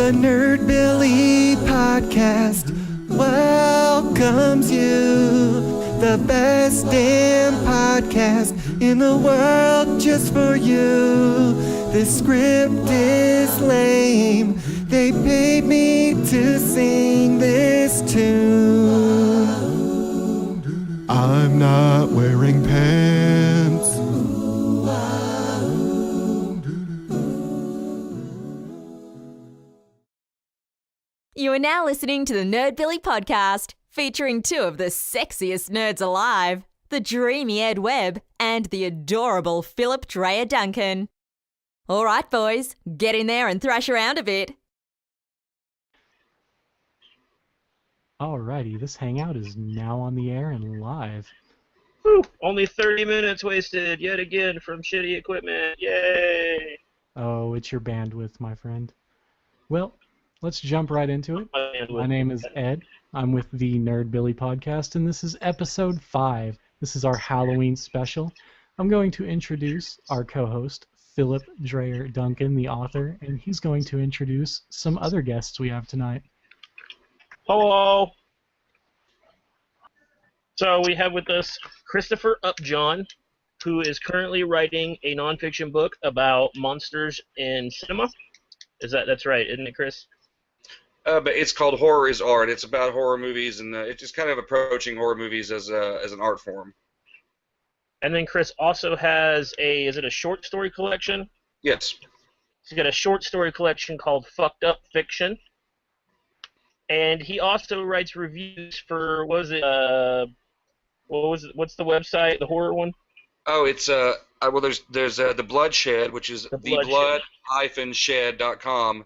The Nerdbilly Podcast welcomes you. The best damn podcast in the world just for you. The script is lame. They paid me to sing this tune. I'm not wearing pants. You are now listening to the Nerdbilly Podcast, featuring two of the sexiest nerds alive, the dreamy Ed Webb and the adorable Phillip Duncan. All right, boys, get in there and thrash around a bit. Alrighty, this hangout is now on the air and live. Whew, only 30 minutes wasted yet again from shitty equipment. Yay! Oh, it's your bandwidth, my friend. Well, let's jump right into it. My name is Ed. I'm with the Nerdbilly Podcast, and this is episode 5. This is our Halloween special. I'm going to introduce our co-host, Phillip Duncan, the author, and he's going to introduce some other guests we have tonight. Hello! So we have with us Kristofer UpJohn, who is currently writing a nonfiction book about monsters in cinema. That's right, isn't it, Chris? But it's called Horror is Art. It's about horror movies, and it's just kind of approaching horror movies as an art form. And then Chris also has is it a short story collection? Yes. He's got a short story collection called Fucked Up Fiction. And he also writes reviews for, what's the website, the horror one? Oh, it's well, there's the Bloodshed, which is theblood-shed.com.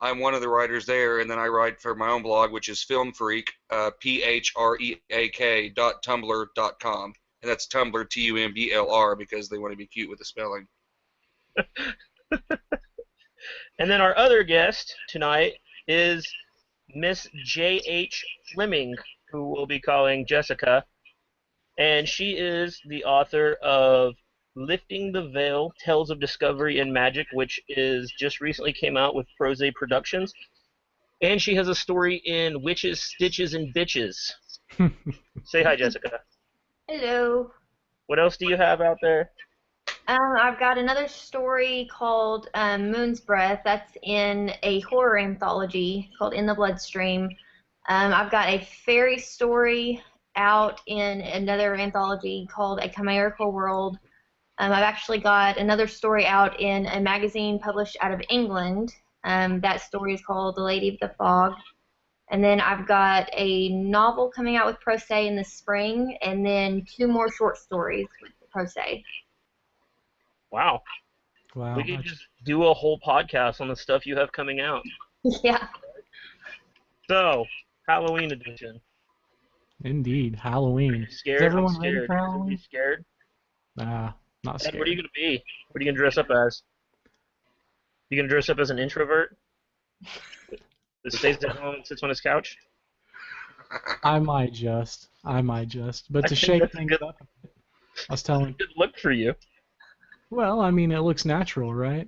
I'm one of the writers there, and then I write for my own blog, which is Film Freak, phreak.tumblr.com, and that's Tumblr, Tumblr, because they want to be cute with the spelling. And then our other guest tonight is Miss J.H. Flemming, who we'll be calling Jessica, and she is the author of Lifting the Veil, Tales of Discovery and Magic, which is just recently came out with Prose Productions. And she has a story in Witches, Stitches, and Bitches. Say hi, Jessica. Hello. What else do you have out there? I've got another story called Moon's Breath. That's in a horror anthology called In the Bloodstream. I've got a fairy story out in another anthology called A Chimerical World. I've actually got another story out in a magazine published out of England. That story is called The Lady of the Fog. And then I've got a novel coming out with Prose in the spring, and then 2 more short stories with Prose. Wow. We could just do a whole podcast on the stuff you have coming out. Yeah. So, Halloween edition. Indeed, Halloween. Scared? Is everyone I'm ready scared. for Halloween? Are you scared? Nah, not Ed, scared. what are you going to be? What are you going to dress up as? You going to dress up as an introvert? That stays at home and sits on his couch? I might just. But to shake things up, I was telling. Good look for you. Well, I mean, it looks natural, right?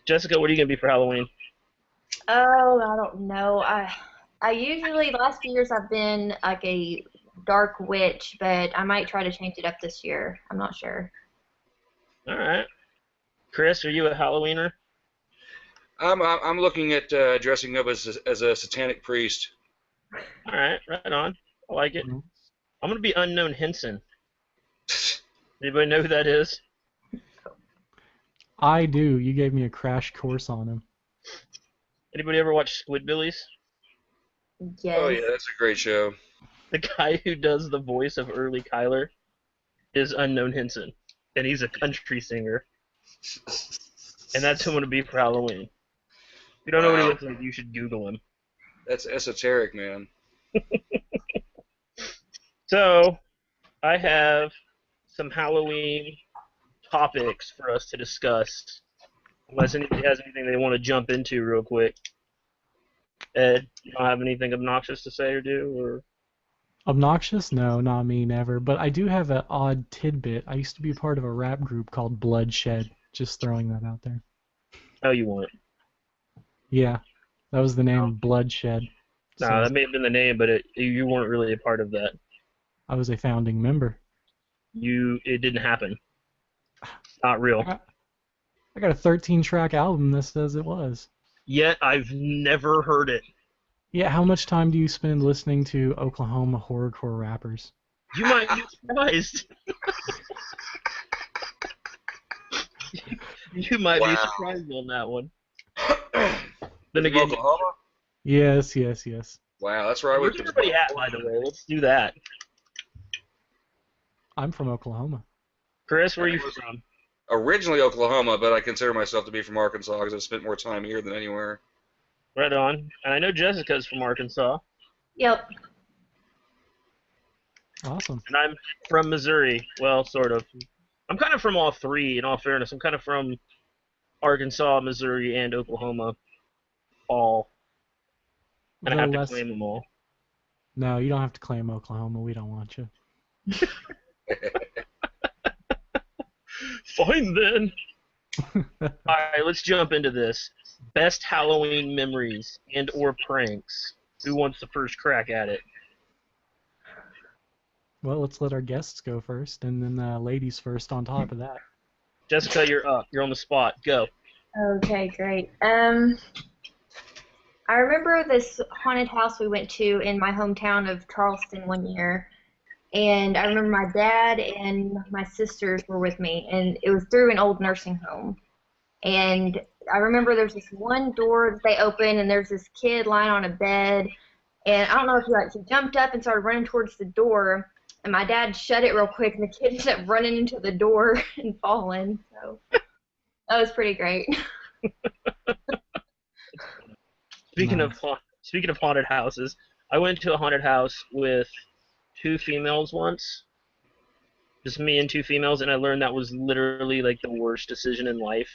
Jessica, what are you going to be for Halloween? Oh, I don't know. I usually, the last few years, I've been like a dark witch, but I might try to change it up this year. I'm not sure. All right. Chris, are you a Halloweener? I'm looking at dressing up as a satanic priest. All right, right on. I like it. Mm-hmm. I'm going to be Unknown Henson. Anybody know who that is? I do. You gave me a crash course on him. Anybody ever watch Squidbillies? Yes. Oh yeah, that's a great show. The guy who does the voice of Early Kyler is Unknown Henson, and he's a country singer. And that's who I'm going to be for Halloween. If you don't know what he looks like, you should Google him. That's esoteric, man. So, I have some Halloween topics for us to discuss. Unless anybody has anything they want to jump into real quick. Ed, you don't have anything obnoxious to say or do? Or Obnoxious? No, not me, never. But I do have an odd tidbit. I used to be part of a rap group called Bloodshed. Just throwing that out there. Oh, you won't. Yeah, that was the name, Bloodshed. No, So that may have been the name, but you weren't really a part of that. I was a founding member. It didn't happen. Not real. I got a 13-track album that says it was. Yet I've never heard it. Yeah, how much time do you spend listening to Oklahoma horrorcore rappers? You might be surprised. You might be surprised on that one. Then again, Oklahoma? Yes. Wow, that's where I where's went. everybody at, by the way? Let's do that. I'm from Oklahoma. Chris, where are you from? Originally Oklahoma, but I consider myself to be from Arkansas because I've spent more time here than anywhere. Right on. And I know Jessica's from Arkansas. Yep. Awesome. And I'm from Missouri. Well, sort of. I'm kind of from all three, in all fairness. I'm kind of from Arkansas, Missouri, and Oklahoma. All. And I have to claim them all. No, you don't have to claim Oklahoma. We don't want you. Fine then. Alright, let's jump into this. Best Halloween memories and or pranks. Who wants the first crack at it? Well, let's let our guests go first, and then ladies first on top of that. Jessica, you're up. You're on the spot. Go. Okay, great. I remember this haunted house we went to in my hometown of Charleston one year, and I remember my dad and my sisters were with me, and it was through an old nursing home. And I remember there's this one door that they opened, and there's this kid lying on a bed, and I don't know if he jumped up and started running towards the door, and my dad shut it real quick, and the kid ended up running into the door and falling. So that was pretty great. Speaking of haunted houses, I went to a haunted house with 2 females once. Just me and 2 females, and I learned that was literally like the worst decision in life.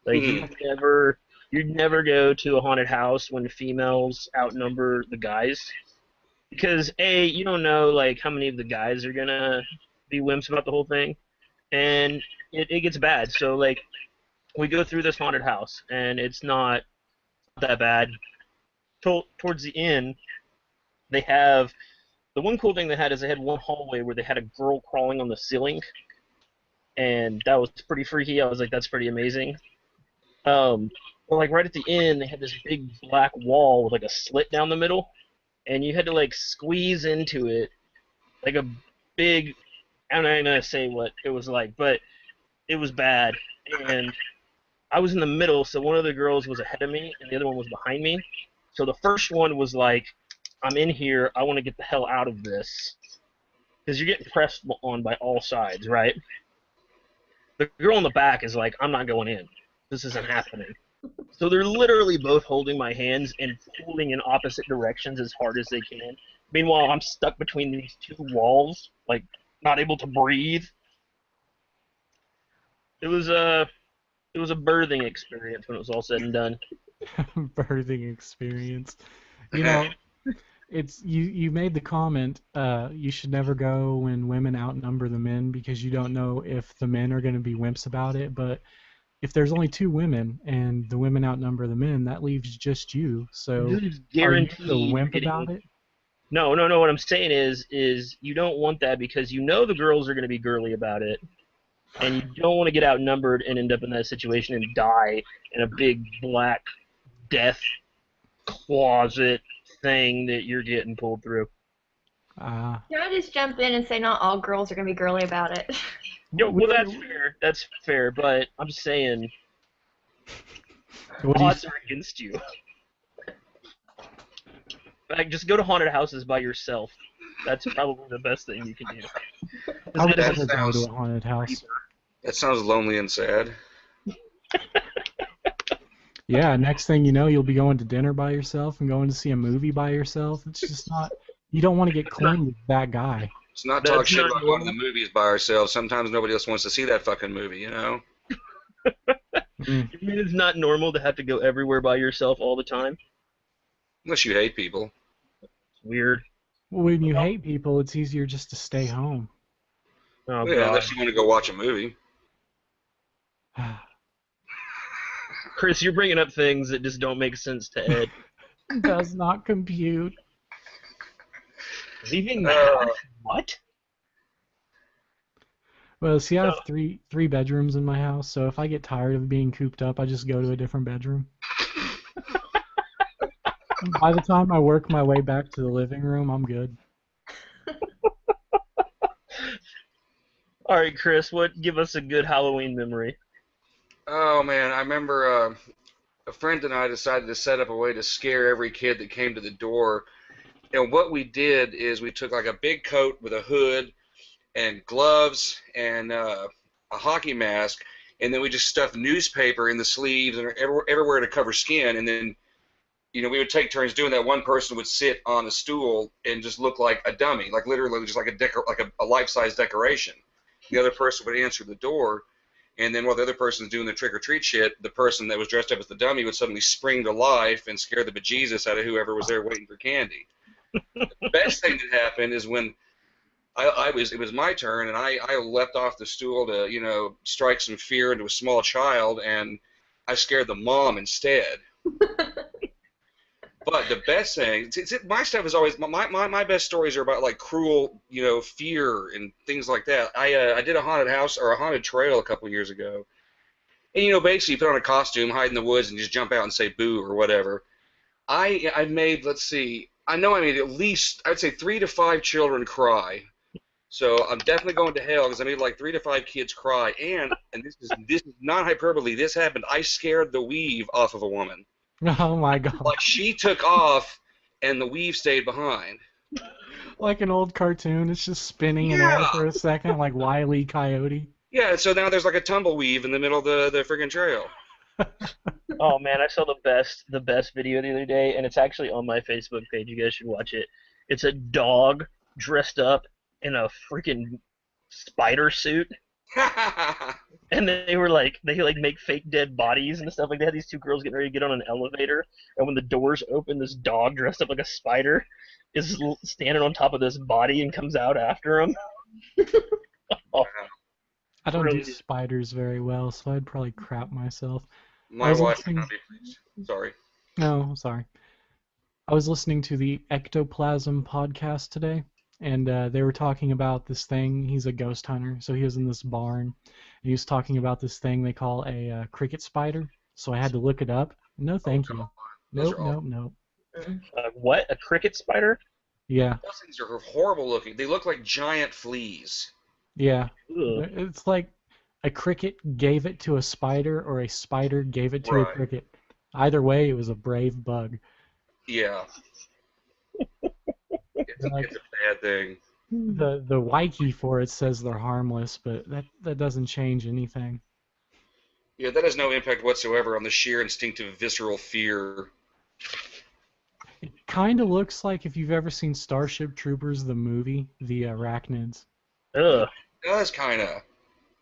Like you'd never go to a haunted house when females outnumber the guys. Because A, you don't know like how many of the guys are gonna be wimps about the whole thing. And it gets bad. So like we go through this haunted house and it's not that bad. Towards the end, they have the one cool thing they had is they had one hallway where they had a girl crawling on the ceiling, and that was pretty freaky. I was like, that's pretty amazing. But like right at the end, they had this big black wall with like a slit down the middle, and you had to like squeeze into it, like a big. I'm not gonna say what it was like, but it was bad, and I was in the middle, so one of the girls was ahead of me, and the other one was behind me. So the first one was like, I'm in here, I want to get the hell out of this. Because you're getting pressed on by all sides, right? The girl in the back is like, I'm not going in. This isn't happening. So they're literally both holding my hands and pulling in opposite directions as hard as they can. Meanwhile, I'm stuck between these 2 walls, like, not able to breathe. It was a birthing experience when it was all said and done. Birthing experience. You know, it's you made the comment you should never go when women outnumber the men because you don't know if the men are going to be wimps about it, but if there's only 2 women and the women outnumber the men, that leaves just you. So are you the wimp about it? No. What I'm saying is you don't want that because you know the girls are going to be girly about it, and you don't want to get outnumbered and end up in that situation and die in a big black death closet thing that you're getting pulled through. Can I just jump in and say not all girls are going to be girly about it? Well, that's fair, but I'm saying odds are against you. Like, just go to haunted houses by yourself. That's probably the best thing you can do. I would never go to a haunted house. That sounds lonely and sad. Yeah, next thing you know, you'll be going to dinner by yourself and going to see a movie by yourself. It's just not. You don't want to get claimed with that guy. It's not talk shit about going to the movies by ourselves. Sometimes nobody else wants to see that fucking movie, you know? You mean it's not normal to have to go everywhere by yourself all the time? Unless you hate people. It's weird. When you hate people, it's easier just to stay home. Oh, yeah, unless you want to go watch a movie. Chris, you're bringing up things that just don't make sense to Ed. Does not compute. Leaving the house? What? Well, see, I have three bedrooms in my house, so if I get tired of being cooped up, I just go to a different bedroom. By the time I work my way back to the living room, I'm good. All right, Chris, give us a good Halloween memory? Oh man, I remember a friend and I decided to set up a way to scare every kid that came to the door. And what we did is we took like a big coat with a hood and gloves and a hockey mask, and then we just stuffed newspaper in the sleeves and everywhere to cover skin. And then, we would take turns doing that. One person would sit on a stool and just look like a dummy, like literally just like a life-size decoration. The other person would answer the door, and then while the other person's doing the trick-or-treat shit, the person that was dressed up as the dummy would suddenly spring to life and scare the bejesus out of whoever was there waiting for candy. The best thing that happened is when it was my turn, and I leapt off the stool to, strike some fear into a small child, and I scared the mom instead. But the best thing, my stuff is always, my best stories are about, like, cruel, fear and things like that. I did a haunted house, or a haunted trail a couple years ago. And, basically you put on a costume, hide in the woods, and just jump out and say boo or whatever. I made, let's see, I know I made at least, I'd say 3 to 5 children cry. So I'm definitely going to hell because I made like 3 to 5 kids cry. And this is not hyperbole, this happened. I scared the weave off of a woman. Oh my god. Like, she took off, and the weave stayed behind. Like an old cartoon, it's just spinning in air for a second, like Wile E. Coyote. Yeah, so now there's like a tumbleweave in the middle of the friggin' trail. Oh man, I saw the best video the other day, and it's actually on my Facebook page. You guys should watch it. It's a dog dressed up in a freaking spider suit. And they make fake dead bodies and stuff. Like, they had these 2 girls getting ready to get on an elevator, and when the doors open, this dog dressed up like a spider is standing on top of this body and comes out after him. Oh, I don't really do spiders very well, so I'd probably crap myself. My wife would not be pleased. Sorry. No, I'm sorry. I was listening to the Ectoplasm podcast today, and they were talking about this thing. He's a ghost hunter, so he was in this barn, and he was talking about this thing they call a cricket spider. So I had to look it up. No, thank you. Nope. What? A cricket spider? Yeah. Those things are horrible looking. They look like giant fleas. Yeah. Ugh. It's like a cricket gave it to a spider, or a spider gave it to a cricket. Either way, it was a brave bug. Yeah. It's a bad thing. The wiki for it says they're harmless, but that doesn't change anything. Yeah, that has no impact whatsoever on the sheer instinctive visceral fear. It kind of looks like, if you've ever seen Starship Troopers, the movie, the arachnids. Ugh. It does, kind of.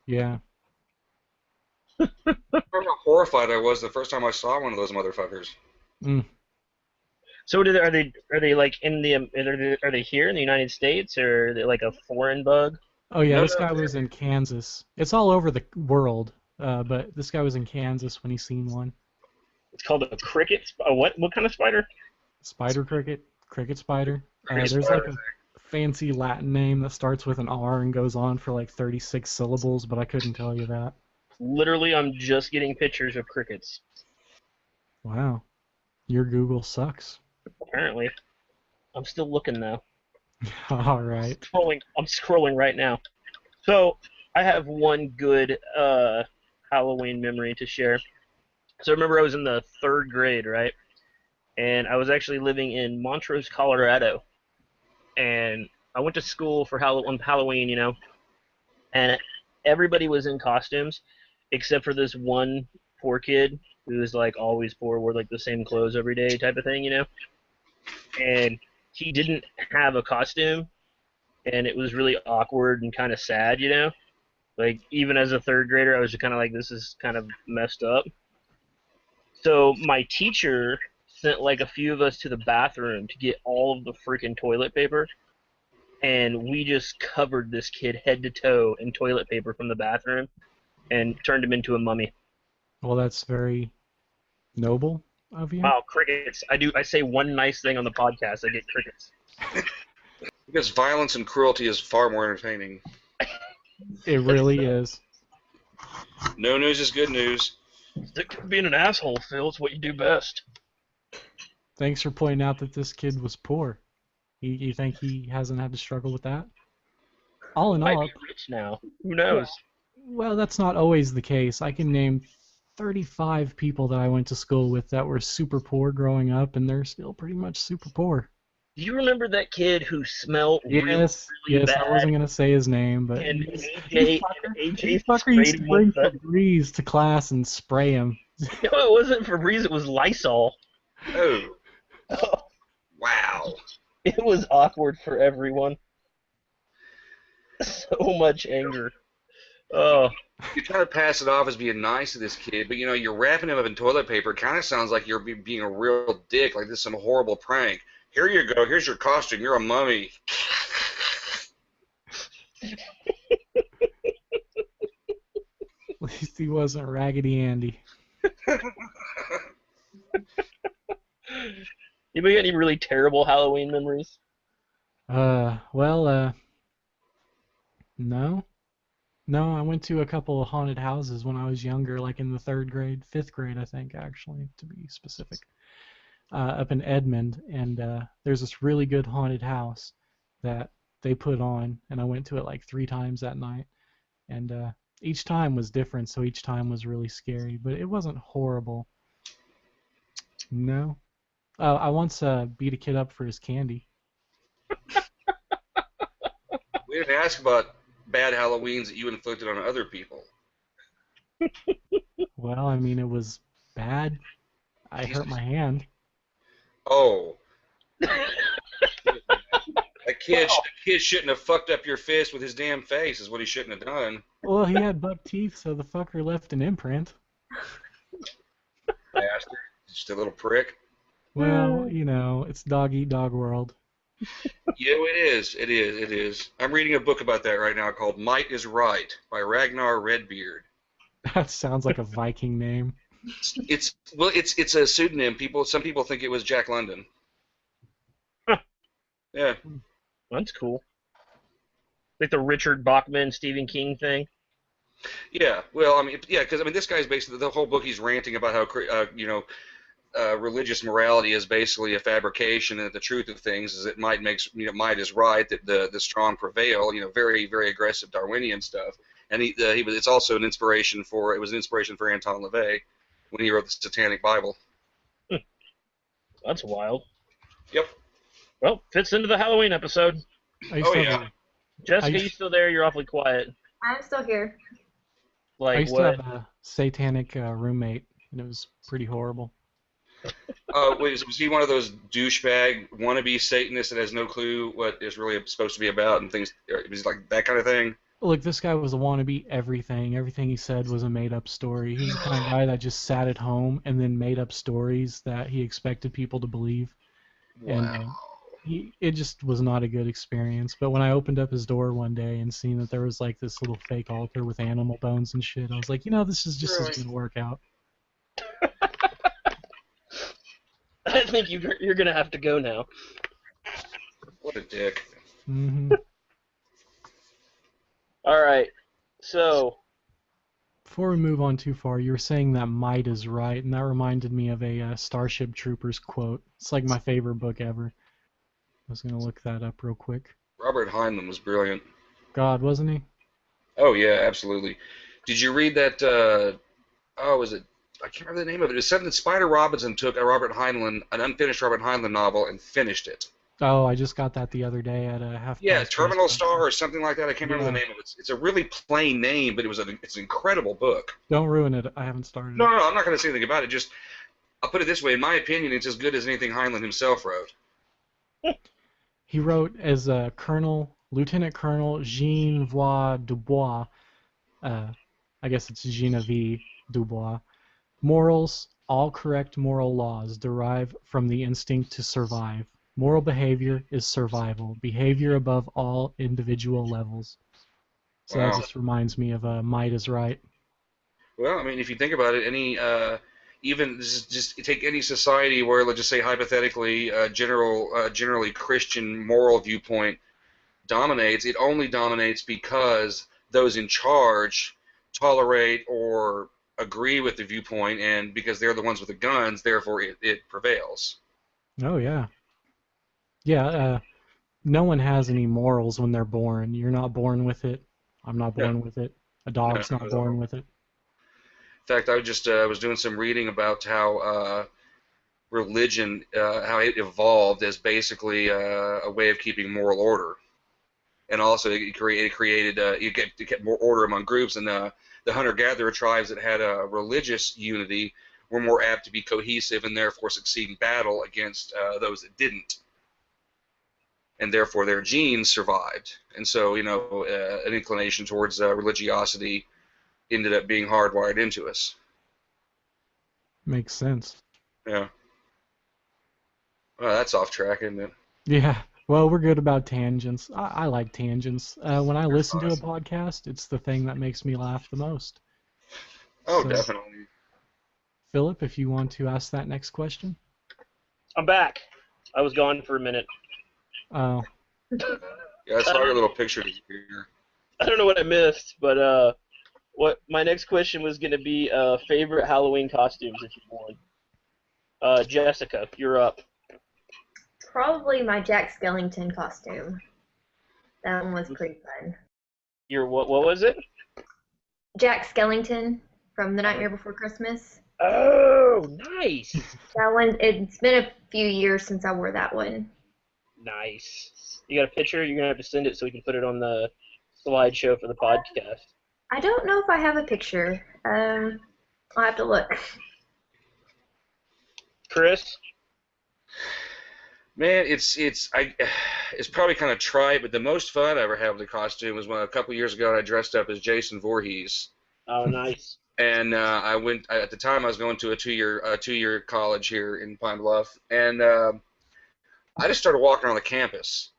Yeah. I remember how horrified I was the first time I saw one of those motherfuckers. Mm. So are they like are they here in the United States, or are they like a foreign bug? Oh yeah, No, this guy was in Kansas. It's all over the world, but this guy was in Kansas when he seen one. It's called a cricket. What kind of spider? Spider cricket spider. Cricket There's spider, like a fancy Latin name that starts with an R and goes on for like 36 syllables, but I couldn't tell you that. Literally, I'm just getting pictures of crickets. Wow. Your Google sucks. Apparently. I'm still looking though. All right. I'm scrolling right now. So, I have one good Halloween memory to share. So I remember I was in the 3rd grade, right? And I was actually living in Montrose, Colorado. And I went to school for Halloween, and everybody was in costumes except for this one poor kid who was like always poor, wore like the same clothes every day type of thing, And he didn't have a costume, and it was really awkward and kind of sad, Like, even as a 3rd grader, I was just kind of like, this is kind of messed up. So my teacher sent like a few of us to the bathroom to get all of the freaking toilet paper, and we just covered this kid head to toe in toilet paper from the bathroom and turned him into a mummy. Well, that's very noble of you. Wow, crickets. I say one nice thing on the podcast, I get crickets. Because violence and cruelty is far more entertaining. It really is. No news is good news. Stick to being an asshole, Phil. It's what you do best. Thanks for pointing out that this kid was poor. You think he hasn't had to struggle with that? All in Might all, be rich now. Who knows? well, that's not always the case. I can name 35 people that I went to school with that were super poor growing up, and they're still pretty much super poor. Do you remember that kid who smelled really Yes, bad? I wasn't gonna say his name, but And this AJ fucker used to bring sprayed him Febreze to class and spray him. No, it wasn't Febreze. It was Lysol. Oh, Oh, wow. it was awkward for everyone. So much anger. Oh, You're trying to pass it off as being nice to this kid, but you're wrapping him up in toilet paper. It kind of sounds like you're being a real dick, like this is some horrible prank. Here you go. Here's your costume. You're a mummy. At least he wasn't Raggedy Andy. anybody got any really terrible Halloween memories? Well, no. No, I went to a couple of haunted houses when I was younger, like in the 3rd grade, 5th grade, I think, actually, to be specific. Up in Edmond, and there's this really good haunted house that they put on, and I went to it like 3 times that night, and each time was different, so each time was really scary, but it wasn't horrible. No. I once beat a kid up for his candy. We didn't ask about bad Halloweens that you inflicted on other people. Well, I mean, it was bad. I hurt my hand. Oh. A kid shouldn't have fucked up your fist with his damn face, is what he shouldn't have done. Well, he had buck teeth, so the fucker left an imprint. Bastard. Just a little prick. Well, it's dog-eat-dog world. Yeah, it is. It is. It is. I'm reading a book about that right now called Might is Right by Ragnar Redbeard. That sounds like a Viking name. It's a pseudonym. Some people think it was Jack London. Huh. Yeah. That's cool. Like the Richard Bachman, Stephen King thing. Yeah. Well, because this guy's basically the whole book. He's ranting about how religious morality is basically a fabrication, and that the truth of things is that might is right, that the strong prevail. Very very aggressive Darwinian stuff. And it's also an inspiration for Anton LaVey when he wrote the Satanic Bible. That's wild. Yep. Well, fits into the Halloween episode. Oh, yeah. Jessica, you still there? You're awfully quiet. I'm still here. I Like used what? to have a satanic roommate, and it was pretty horrible. Was he one of those douchebag wannabe Satanists that has no clue what it's really supposed to be about and things? Was he like that kind of thing? Look, this guy was a wannabe everything. Everything he said was a made-up story. He was the kind of guy that just sat at home and then made up stories that he expected people to believe. And Wow. it just was not a good experience. But when I opened up his door one day and seen that there was like this little fake altar with animal bones and shit, I was like, this is just Really? as good work out. I think you're gonna have to go now. What a dick. Hmm. All right. So Before we move on too far, you were saying that might is right, and that reminded me of a Starship Troopers quote. It's like my favorite book ever. I was going to look that up real quick. Robert Heinlein was brilliant. God, wasn't he? Oh yeah, absolutely. Did you read that? Was it? I can't remember the name of it. It was something that Spider Robinson took an unfinished Robert Heinlein novel, and finished it. Oh, I just got that the other day at a half. Yeah, price Terminal price. Star or something like that. I can't remember the name of it. It's a really plain name, but it's an incredible book. Don't ruin it. I haven't started No, it. I'm not going to say anything about it. Just, I'll put it this way. In my opinion, it's as good as anything Heinlein himself wrote. He wrote as Lieutenant Colonel Genevieve Dubois. I guess it's Genevieve Dubois. Morals, all correct moral laws derive from the instinct to survive. Moral behavior is survival. Behavior above all individual levels. So Wow. that just reminds me of Might is Right. Well, if you think about it, even just take any society where, let's just say hypothetically, generally Christian moral viewpoint dominates. It only dominates because those in charge tolerate or agree with the viewpoint, and because they're the ones with the guns, therefore it prevails. Oh yeah. Yeah. No one has any morals when they're born. You're not born with it. I'm not born with it. A dog's not born with it. In fact, I was doing some reading about how religion, how it evolved as basically a way of keeping moral order, and also it created you get more order among groups, and the hunter-gatherer tribes that had a religious unity were more apt to be cohesive and therefore succeed in battle against those that didn't, and therefore their genes survived. And so, an inclination towards religiosity ended up being hardwired into us. Makes sense. Yeah. Well, that's off track, isn't it? Yeah. Well, we're good about tangents. I like tangents. When I listen to a podcast, it's the thing that makes me laugh the most. Oh, So, definitely. Phillip, if you want to ask that next question. I'm back. I was gone for a minute. Oh. Yeah, I saw your little picture here. I don't know what I missed, but what my next question was going to be favorite Halloween costumes that you've worn. Jessica, you're up. Probably my Jack Skellington costume. That one was pretty fun. Your what was it? Jack Skellington from The Nightmare Before Christmas. Oh, nice. That one, it's been a few years since I wore that one. Nice. You got a picture? You're going to have to send it so we can put it on the slideshow for the podcast. I don't know if I have a picture. I'll have to look. Chris? Man, it's probably kind of trite, but the most fun I ever had with the costume was when a couple years ago I dressed up as Jason Voorhees. Oh, nice. And at the time I was going to a two-year college here in Pine Bluff, and I just started walking around the campus,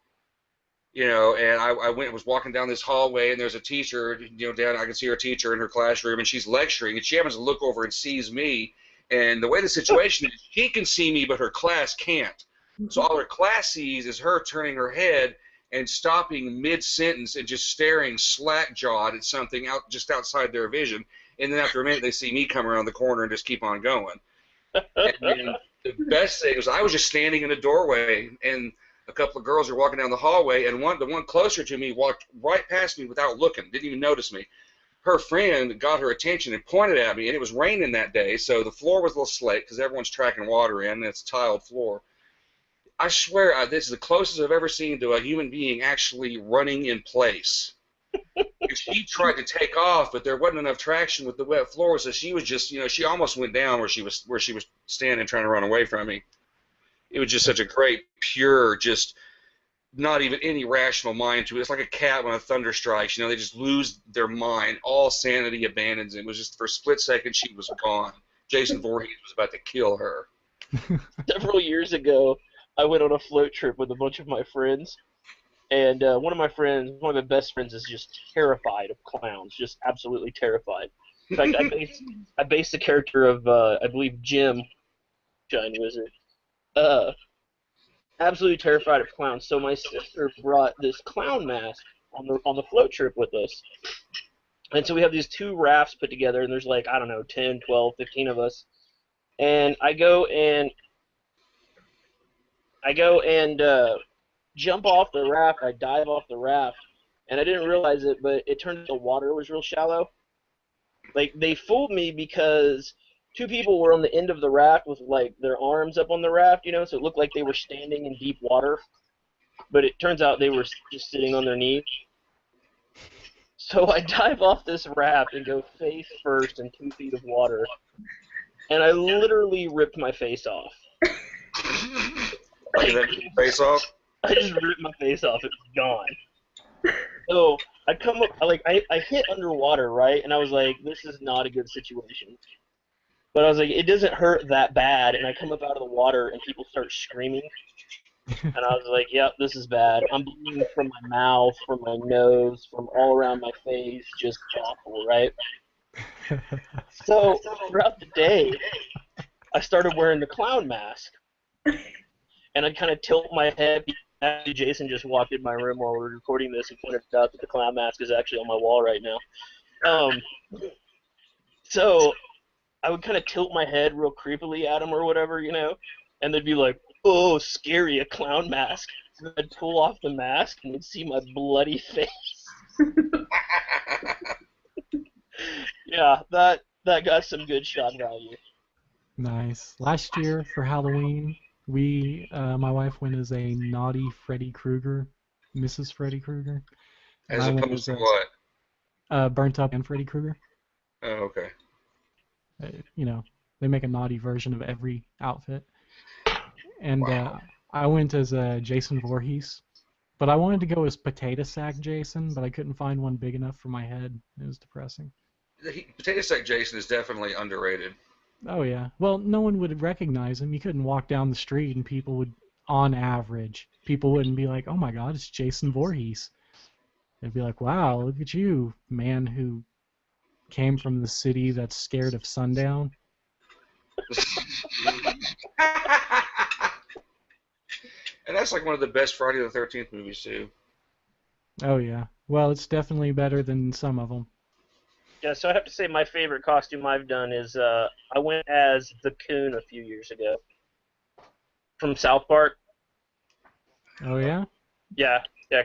and I was walking down this hallway, and there's a teacher, down, I can see her teacher in her classroom, and she's lecturing, and she happens to look over and sees me, and the way the situation is, she can see me, but her class can't. So all her class sees is her turning her head and stopping mid-sentence and just staring slack-jawed at something just outside their vision. And then after a minute, they see me come around the corner and just keep on going. And then the best thing was I was just standing in a doorway, and a couple of girls were walking down the hallway, and the one closer to me walked right past me without looking, didn't even notice me. Her friend got her attention and pointed at me, and it was raining that day, so the floor was a little slick because everyone's tracking water in, and it's a tiled floor. I swear, this is the closest I've ever seen to a human being actually running in place. She tried to take off, but there wasn't enough traction with the wet floor, so she was just, she almost went down where she was standing trying to run away from me. It was just such a great, pure, just not even any rational mind to it. It's like a cat when a thunder strikes. They just lose their mind. All sanity abandons it. It was just for a split second she was gone. Jason Voorhees was about to kill her. Several years ago, I went on a float trip with a bunch of my friends, and one of my my best friends, is just terrified of clowns, just absolutely terrified. In fact, I based the character of, I believe, Jim, Giant Wizard, absolutely terrified of clowns. So my sister brought this clown mask on the float trip with us. And so we have these two rafts put together, and there's 10, 12, 15 of us. And I go and jump off the raft. I dive off the raft, and I didn't realize it, but it turned out the water was real shallow. They fooled me because two people were on the end of the raft with their arms up on the raft, so it looked like they were standing in deep water, but it turns out they were just sitting on their knees. So I dive off this raft and go face first in 2 feet of water, and I literally ripped my face off. Face off? I just ripped my face off. It was gone. So I come up, I hit underwater, right? And I was like, this is not a good situation. But I was like, it doesn't hurt that bad. And I come up out of the water, and people start screaming. And I was like, yep, this is bad. I'm bleeding from my mouth, from my nose, from all around my face. Just awful, right? So throughout the day, I started wearing the clown mask. And I'd kind of tilt my head. Actually, Jason just walked in my room while we were recording this and pointed out that the clown mask is actually on my wall right now. So I would kind of tilt my head real creepily at him or whatever, and they'd be like, "Oh, scary, a clown mask." And I'd pull off the mask and they'd see my bloody face. Yeah, that got some good shot value. Nice. Last year for Halloween, my wife went as a naughty Freddy Krueger, Mrs. Freddy Krueger. As opposed to what? Burnt Up and Freddy Krueger. Oh, okay. They make a naughty version of every outfit. And wow. I went as Jason Voorhees. But I wanted to go as Potato Sack Jason, but I couldn't find one big enough for my head. It was depressing. Potato Sack Jason is definitely underrated. Oh, yeah. Well, no one would recognize him. You couldn't walk down the street and people would, on average, wouldn't be like, "Oh my God, it's Jason Voorhees." They'd be like, "Wow, look at you, man who came from the city that's scared of sundown." And that's like one of the best Friday the 13th movies, too. Oh, yeah. Well, it's definitely better than some of them. Yeah, so I have to say my favorite costume I've done is I went as the Coon a few years ago from South Park. Oh, yeah? Yeah,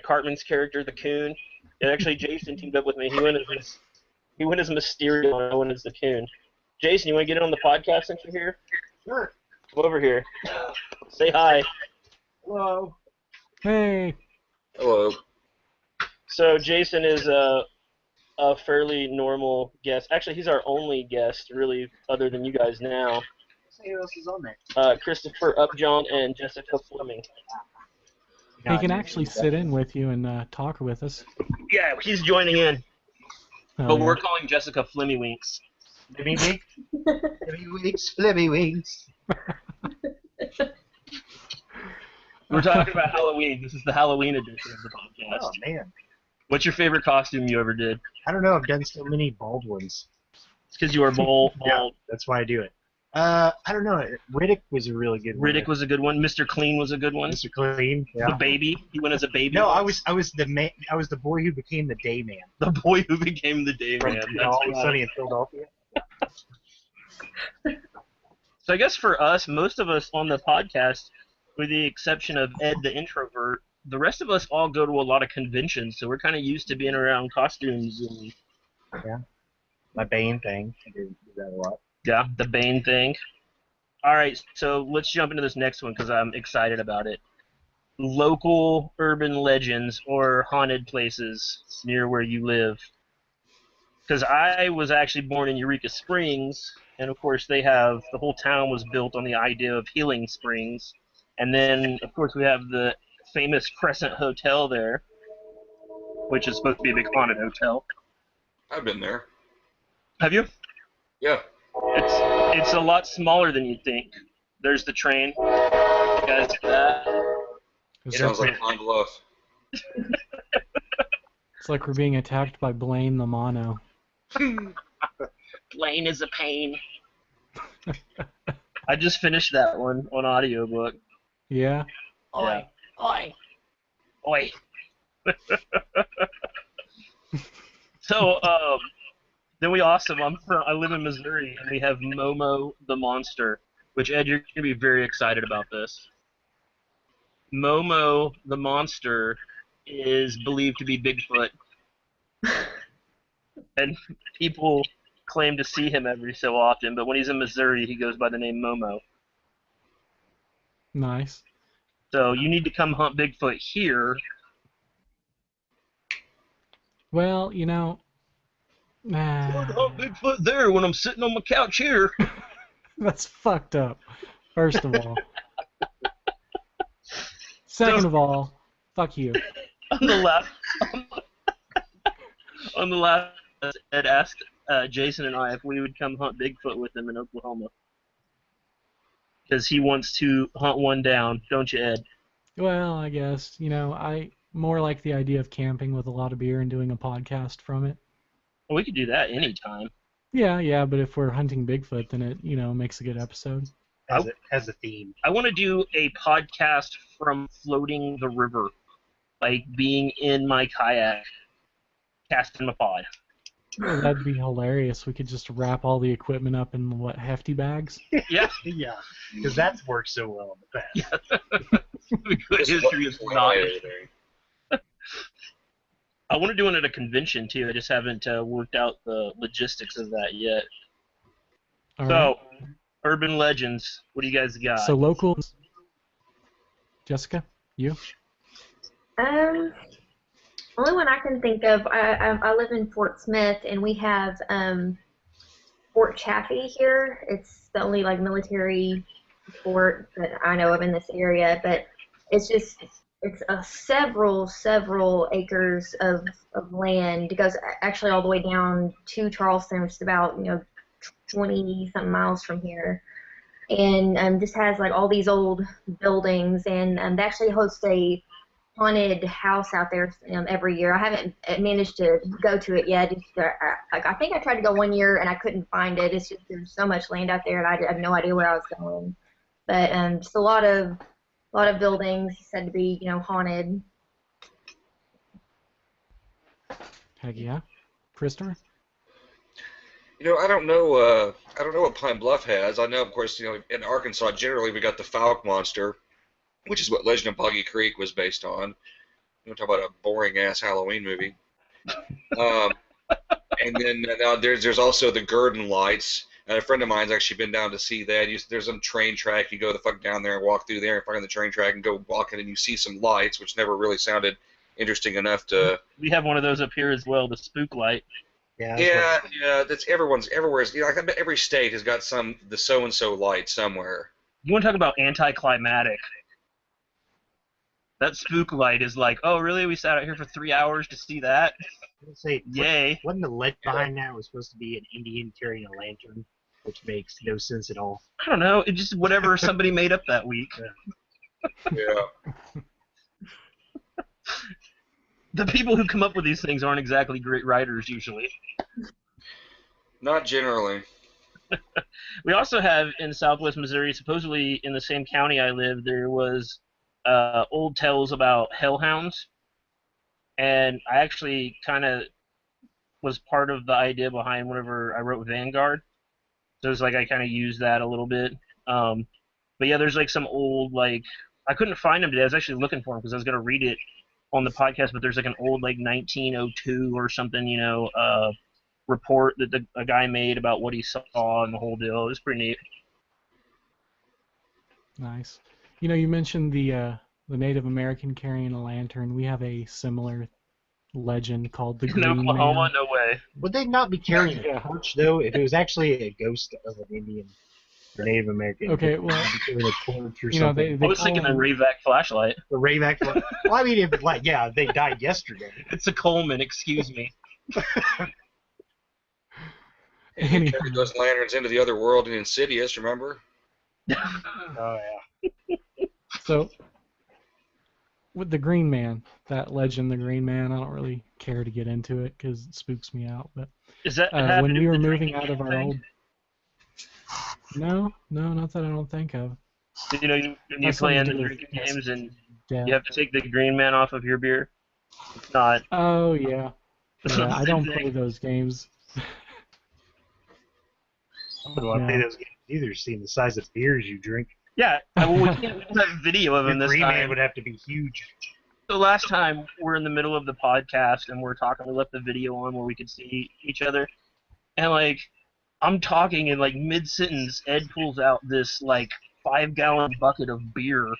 Cartman's character, the Coon. And actually, Jason teamed up with me. He went as Mysterio, and I went as the Coon. Jason, you want to get in on the podcast since you're here? Sure. Come over here. Say hi. Hello. Hey. Hello. So Jason is a fairly normal guest. Actually, he's our only guest, really, other than you guys now. Say who else is on there. Kristofer UpJohn and Jessica Flemming. He can actually sit in with you and talk with us. Yeah, he's joining in. Oh, But yeah. we're calling Jessica Flemmy Winks. Flemmy Winks. Flemmy Winks. Flemmy Winks. We're talking about Halloween. This is the Halloween edition of the podcast. Oh, man. What's your favorite costume you ever did? I don't know. I've done so many bald ones. It's because you were bald. Yeah, that's why I do it. I don't know. Riddick was a really good one. Riddick was a good one. Mr. Clean was a good one. Mr. Clean. Yeah. The baby. He went as a baby. No, once. I was the man. I was the boy who became the day man. The boy who became the day From man. Always Sunny in Philadelphia. So I guess for us, most of us on the podcast, with the exception of Ed the introvert, the rest of us all go to a lot of conventions, so we're kind of used to being around costumes and Yeah. My Bane thing. I do that a lot. yeah, the Bane thing. All right, so let's jump into this next one because I'm excited about it. Local urban legends or haunted places near where you live. Because I was actually born in Eureka Springs, and of course the whole town was built on the idea of healing springs. And then, of course, we have the famous Crescent Hotel there, which is supposed to be a big haunted hotel. I've been there. Have you? Yeah. It's a lot smaller than you'd think. There's the train. You guys see that? It sounds like Pine Bluff. It's like we're being attacked by Blaine the Mono. Blaine is a pain. I just finished that one on audiobook. Yeah? Oi. Oi. Oi. So, then we also, I live in Missouri, and we have Momo the Monster, which, Ed, you're going to be very excited about this. Momo the Monster is believed to be Bigfoot. And people claim to see him every so often, but when he's in Missouri, he goes by the name Momo. Nice. So you need to come hunt Bigfoot here. Well, you know... I hunt Bigfoot there when I'm sitting on my couch here. That's fucked up, first of all. Second of all, fuck you. On the last, Ed asked Jason and I if we would come hunt Bigfoot with him in Oklahoma. Because he wants to hunt one down, don't you, Ed? Well, I guess, you know, I more like the idea of camping with a lot of beer and doing a podcast from it. Well, we could do that anytime. Yeah, but if we're hunting Bigfoot, then it, you know, makes a good episode. as a theme. I want to do a podcast from floating the river, like being in my kayak, casting my pod. Well, that'd be hilarious. We could just wrap all the equipment up in, hefty bags? Yeah. Yeah, because that's worked so well in the past. Good history of knowledge. I want to do it at a convention, too. I just haven't worked out the logistics of that yet. All So, right. urban legends, what do you guys got? So locals. Jessica, you? Only one I can think of. I live in Fort Smith, and we have Fort Chaffee here. It's the only military fort that I know of in this area, but it's several acres of land. It goes actually all the way down to Charleston, which is about 20-something miles from here. And this has all these old buildings, and they actually host a haunted house out there every year. I haven't managed to go to it yet. I think I tried to go one year and I couldn't find it. It's just there's so much land out there, and I have no idea where I was going. But just a lot of buildings said to be haunted. Heck yeah. Kristofer? I don't know what Pine Bluff has. I know, of course, in Arkansas, generally we got the Fouke Monster, which is what Legend of Boggy Creek was based on. Talk about a boring-ass Halloween movie. And then now there's also the Gurdon Lights. And a friend of mine's actually been down to see that. There's some train track. You go the fuck down there and walk through there and find the train track and go walking, and you see some lights, which never really sounded interesting enough to... We have one of those up here as well, the Spook Light. Yeah, that's everywhere. I bet every state has got the so-and-so light somewhere. You want to talk about anticlimactic? That Spook Light is like, oh, really? We sat out here for 3 hours to see that? Yay. Wasn't the lead behind that was supposed to be an Indian carrying a lantern, which makes no sense at all? I don't know. It just whatever somebody made up that week. Yeah. The people who come up with these things aren't exactly great writers, usually. Not generally. We also have in Southwest Missouri, supposedly in the same county I live, there was old tales about hellhounds. And I actually kind of was part of the idea behind whenever I wrote Vanguard. So it's I kind of used that a little bit. But yeah, there's some old, I couldn't find them today. I was actually looking for them because I was going to read it on the podcast, but there's an old 1902 or something, report that a guy made about what he saw and the whole deal. It was pretty neat. Nice. You mentioned the Native American carrying a lantern. We have a similar legend called the Green Oklahoma, Man. no way. Would they not be carrying a torch, though, if it was actually a ghost of an Indian or Native American? Okay, well, carrying a torch or something. they I was thinking the Rayvac flashlight. The Rayvac. Well, I mean, if they died yesterday. It's a Coleman, excuse me. And he carried those lanterns into the other world in Insidious, remember? Oh, yeah. So, with the Green Man, that legend, the Green Man, I don't really care to get into it because it spooks me out. But Is that when we were moving out of our old... No, not that I don't think of. When you play in the drinking games and you have to take the Green Man off of your beer? It's not. Oh, yeah. I don't play those games. I don't want to play those games either, seeing the size of beers you drink. Yeah, well, we don't have video of him this Green time. Man would have to be huge. So last time, we're in the middle of the podcast, and we're talking, we left the video on where we could see each other, and, I'm talking, and, mid-sentence, Ed pulls out this, 5-gallon bucket of beer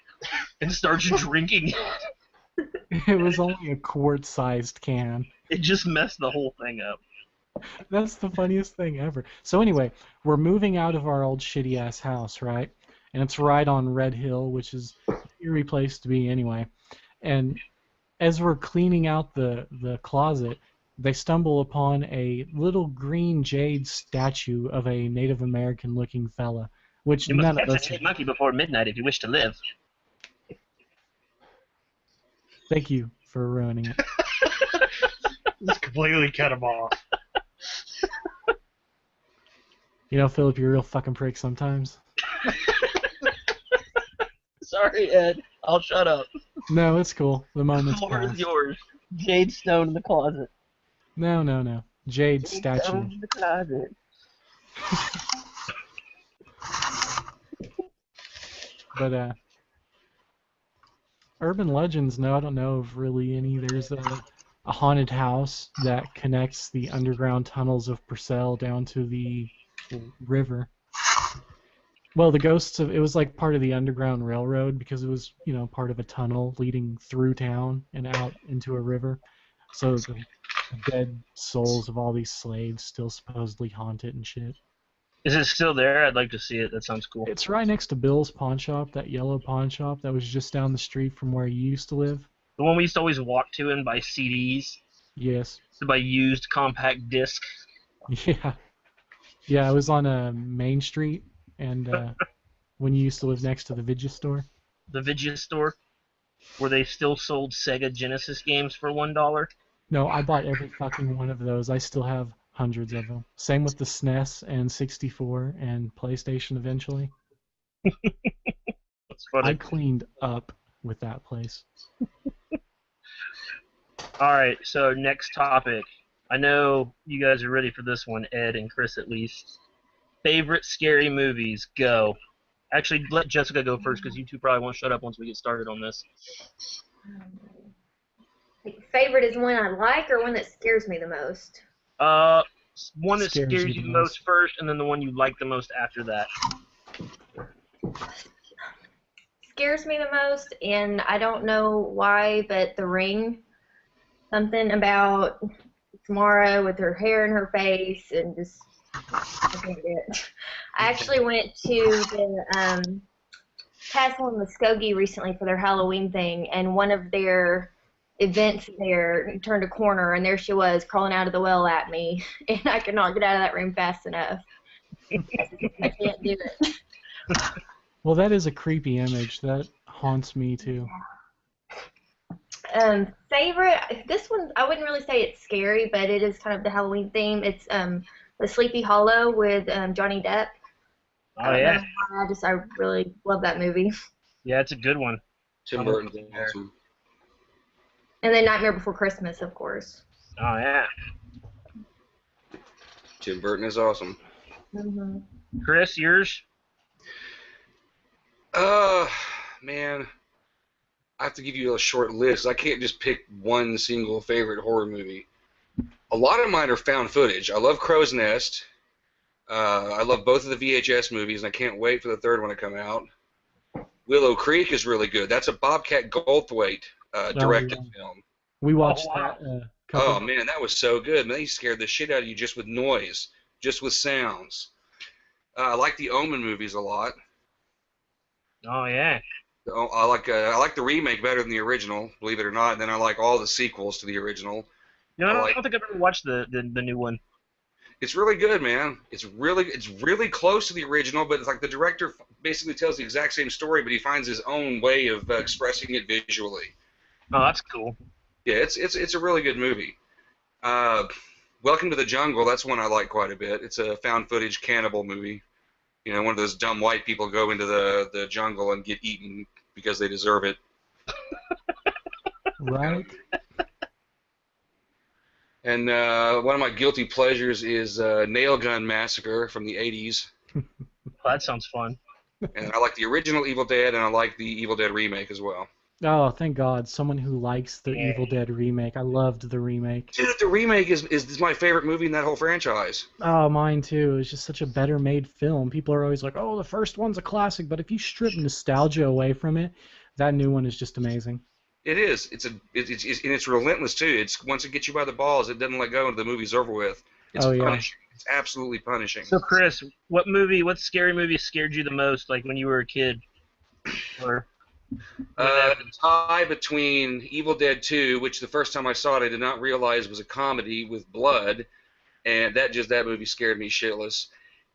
and starts drinking it. It was only a quart-sized can. It just messed the whole thing up. That's the funniest thing ever. So anyway, we're moving out of our old shitty-ass house, right? And it's right on Red Hill, which is an eerie place to be anyway. And as we're cleaning out the closet, they stumble upon a little green jade statue of a Native American-looking fella, which You must none of catch us... a dead monkey before midnight if you wish to live. Thank you for ruining it. Just completely cut him off. Philip, you're a real fucking prick sometimes. Sorry, Ed. I'll shut up. No, it's cool. The moment's The floor is passed. yours. Jade Stone in the closet. No. Jade Jade statue. Stone in the closet. But urban legends, no, I don't know of really any. There's a haunted house that connects the underground tunnels of Purcell down to the river. Well, the ghosts of it was like part of the Underground Railroad because it was, part of a tunnel leading through town and out into a river. So the dead souls of all these slaves still supposedly haunt it and shit. Is it still there? I'd like to see it. That sounds cool. It's right next to Bill's pawn shop, that yellow pawn shop that was just down the street from where you used to live. The one we used to always walk to and buy CDs. Yes. To buy used compact disc. Yeah. Yeah, it was on Main Street, and when you used to live next to the Vidya store. The Vidya store, where they still sold Sega Genesis games for $1. No, I bought every fucking one of those. I still have hundreds of them. Same with the SNES and 64 and PlayStation eventually. That's funny. I cleaned up with that place. Alright, so next topic. I know you guys are ready for this one, Ed and Chris at least. Favorite scary movies, go. Actually, let Jessica go first because you two probably won't shut up once we get started on this. Favorite is one I like or one that scares me the most? One that scares you the most first, and then the one you like the most after that. Scares me the most, and I don't know why, but The Ring. Something about Tamara with her hair in her face, and just I can't do it. I actually went to the Castle in Muskogee recently for their Halloween thing, and one of their events there turned a corner, and there she was crawling out of the well at me, and I could not get out of that room fast enough. I can't do it. Well, that is a creepy image. That haunts me too. Favorite, this one I wouldn't really say it's scary, but it is kind of the Halloween theme. It's the Sleepy Hollow with Johnny Depp. Oh yeah. I really love that movie. Yeah, it's a good one. Tim Burton's awesome. And then Nightmare Before Christmas, of course. Oh yeah. Tim Burton is awesome. Mm-hmm. Chris, yours? Man, I have to give you a short list. I can't just pick one single favorite horror movie. A lot of mine are found footage. I love Crow's Nest. I love both of the VHS movies, and I can't wait for the third one to come out. Willow Creek is really good. That's a Bobcat Goldthwait directed film. We watched wow. that. Oh, man, that was so good. Man, they scared the shit out of you just with noise, just with sounds. I like the Omen movies a lot. Oh yeah. I like the remake better than the original, believe it or not. And then I like all the sequels to the original. No, I don't think I've ever watched the new one. It's really good, man. It's really close to the original, but it's like the director basically tells the exact same story, but he finds his own way of expressing it visually. Oh, that's cool. Yeah, it's a really good movie. Welcome to the Jungle. That's one I like quite a bit. It's a found footage cannibal movie. You know, one of those dumb white people go into the jungle and get eaten because they deserve it. Right. And one of my guilty pleasures is Nail Gun Massacre from the 80s. Oh, that sounds fun. And I like the original Evil Dead, and I like the Evil Dead remake as well. Oh, thank God. Someone who likes the Evil Dead remake. I loved the remake. Dude, the remake is my favorite movie in that whole franchise. Oh, mine too. It's just such a better made film. People are always like, oh, the first one's a classic, but if you strip nostalgia away from it, that new one is just amazing. It is. And it's relentless too. It's once it gets you by the balls, it doesn't let go until the movie's over with. It's punishing. It's absolutely punishing. So, Chris, what scary movie scared you the most, like when you were a kid? Or tie between Evil Dead 2, which the first time I saw it, I did not realize was a comedy with blood, and that movie scared me shitless.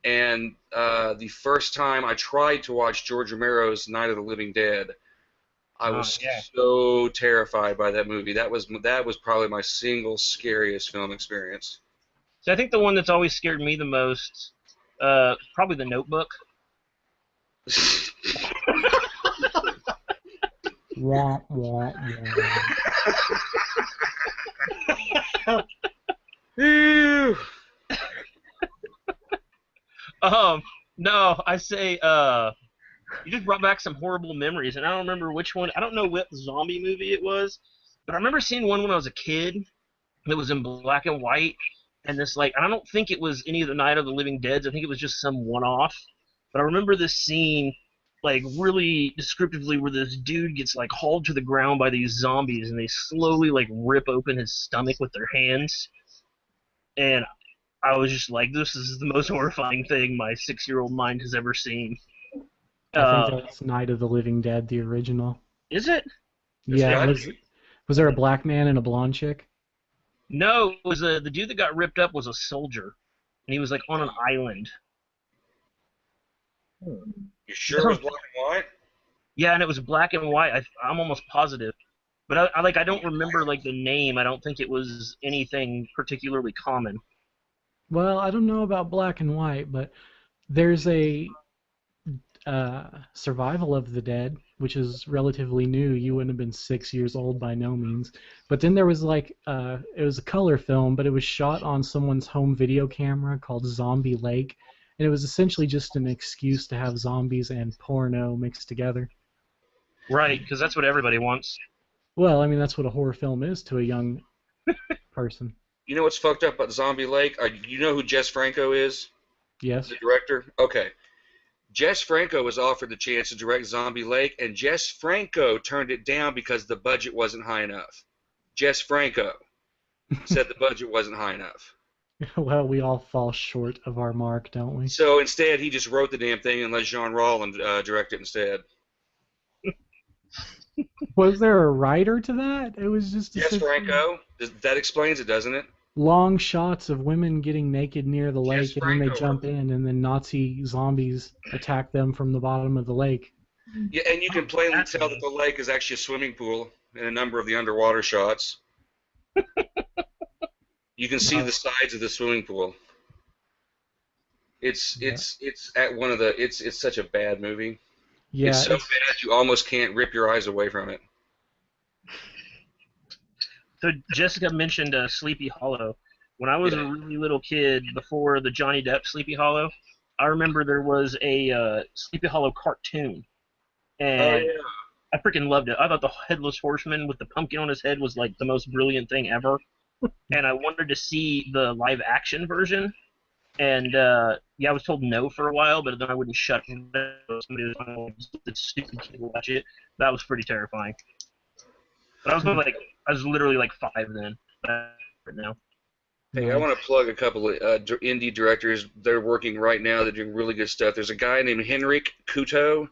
And the first time I tried to watch George Romero's Night of the Living Dead, I was so terrified by that movie. That was probably my single scariest film experience. So I think the one that's always scared me the most, probably The Notebook. Wah, wah, wah. Ew. No, I say, you just brought back some horrible memories, and I don't remember which one. I don't know what zombie movie it was, but I remember seeing one when I was a kid that was in black and white, and this, like, I don't think it was any of the Night of the Living Deads. I think it was just some one-off. But I remember this scene, like, really descriptively, where this dude gets, like, hauled to the ground by these zombies, and they slowly, like, rip open his stomach with their hands. And I was just like, this is the most horrifying thing my 6-year-old mind has ever seen. I think that's Night of the Living Dead, the original. Is it? Yeah. Was there a black man and a blonde chick? No, it was the dude that got ripped up was a soldier, and he was like on an island. You sure it was black and white? Yeah, and it was black and white. I'm almost positive, but I don't remember like the name. I don't think it was anything particularly common. Well, I don't know about black and white, but there's a Survival of the Dead, which is relatively new. You wouldn't have been 6 years old by no means. But then there was like it was a color film, but it was shot on someone's home video camera called Zombie Lake, and it was essentially just an excuse to have zombies and porno mixed together. Right, because that's what everybody wants. Well, I mean that's what a horror film is to a young person. You know what's fucked up about Zombie Lake? You know who Jess Franco is? Yes. The director? Okay. Jess Franco was offered the chance to direct Zombie Lake, and Jess Franco turned it down because the budget wasn't high enough. Jess Franco said the budget wasn't high enough. Well, we all fall short of our mark, don't we? So instead, he just wrote the damn thing and let Jean Rollin direct it instead. Was there a writer to that? It was just Jess Franco. That explains it, doesn't it? Long shots of women getting naked near the lake, Jess and then they Franco. jump in, and then Nazi zombies attack them from the bottom of the lake. Yeah, and you can plainly tell that the lake is actually a swimming pool in a number of the underwater shots. You can see the sides of the swimming pool. It's at one of the it's such a bad movie. Yeah, it's so bad you almost can't rip your eyes away from it. So Jessica mentioned Sleepy Hollow. When I was a really little kid, before the Johnny Depp Sleepy Hollow, I remember there was a Sleepy Hollow cartoon, and I freaking loved it. I thought the Headless Horseman with the pumpkin on his head was like the most brilliant thing ever, and I wanted to see the live action version. And I was told no for a while, but then I wouldn't shut it. Somebody was like, "This stupid kid will watch it." That was pretty terrifying. But I was literally like 5 then. Right now. Hey, I want to plug a couple of indie directors. They're working right now. They're doing really good stuff. There's a guy named Henrik Couto,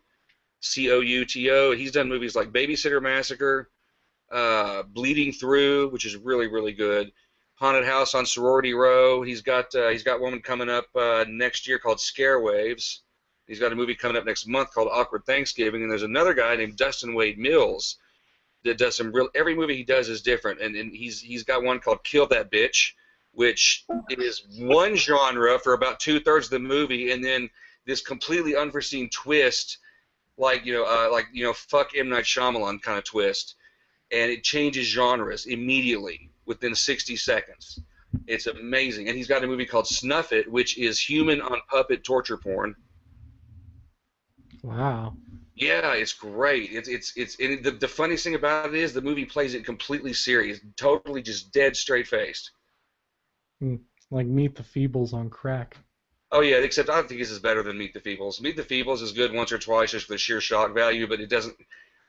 Couto. He's done movies like Babysitter Massacre, Bleeding Through, which is really, really good. Haunted House on Sorority Row. He's got one coming up next year called Scare Waves. He's got a movie coming up next month called Awkward Thanksgiving. And there's another guy named Dustin Wade Mills that does some real. Every movie he does is different, and he's got one called Kill That Bitch, which is one genre for about 2/3 of the movie, and then this completely unforeseen twist, like fuck M. Night Shyamalan kind of twist, and it changes genres immediately within 60 seconds. It's amazing, and he's got a movie called Snuff It, which is human on puppet torture porn. Wow. Yeah, it's great. And the funniest thing about it is the movie plays it completely serious, totally just dead straight faced. Like Meet the Feebles on crack. Oh yeah, except I don't think this is better than Meet the Feebles. Meet the Feebles is good once or twice just for the sheer shock value, but it doesn't.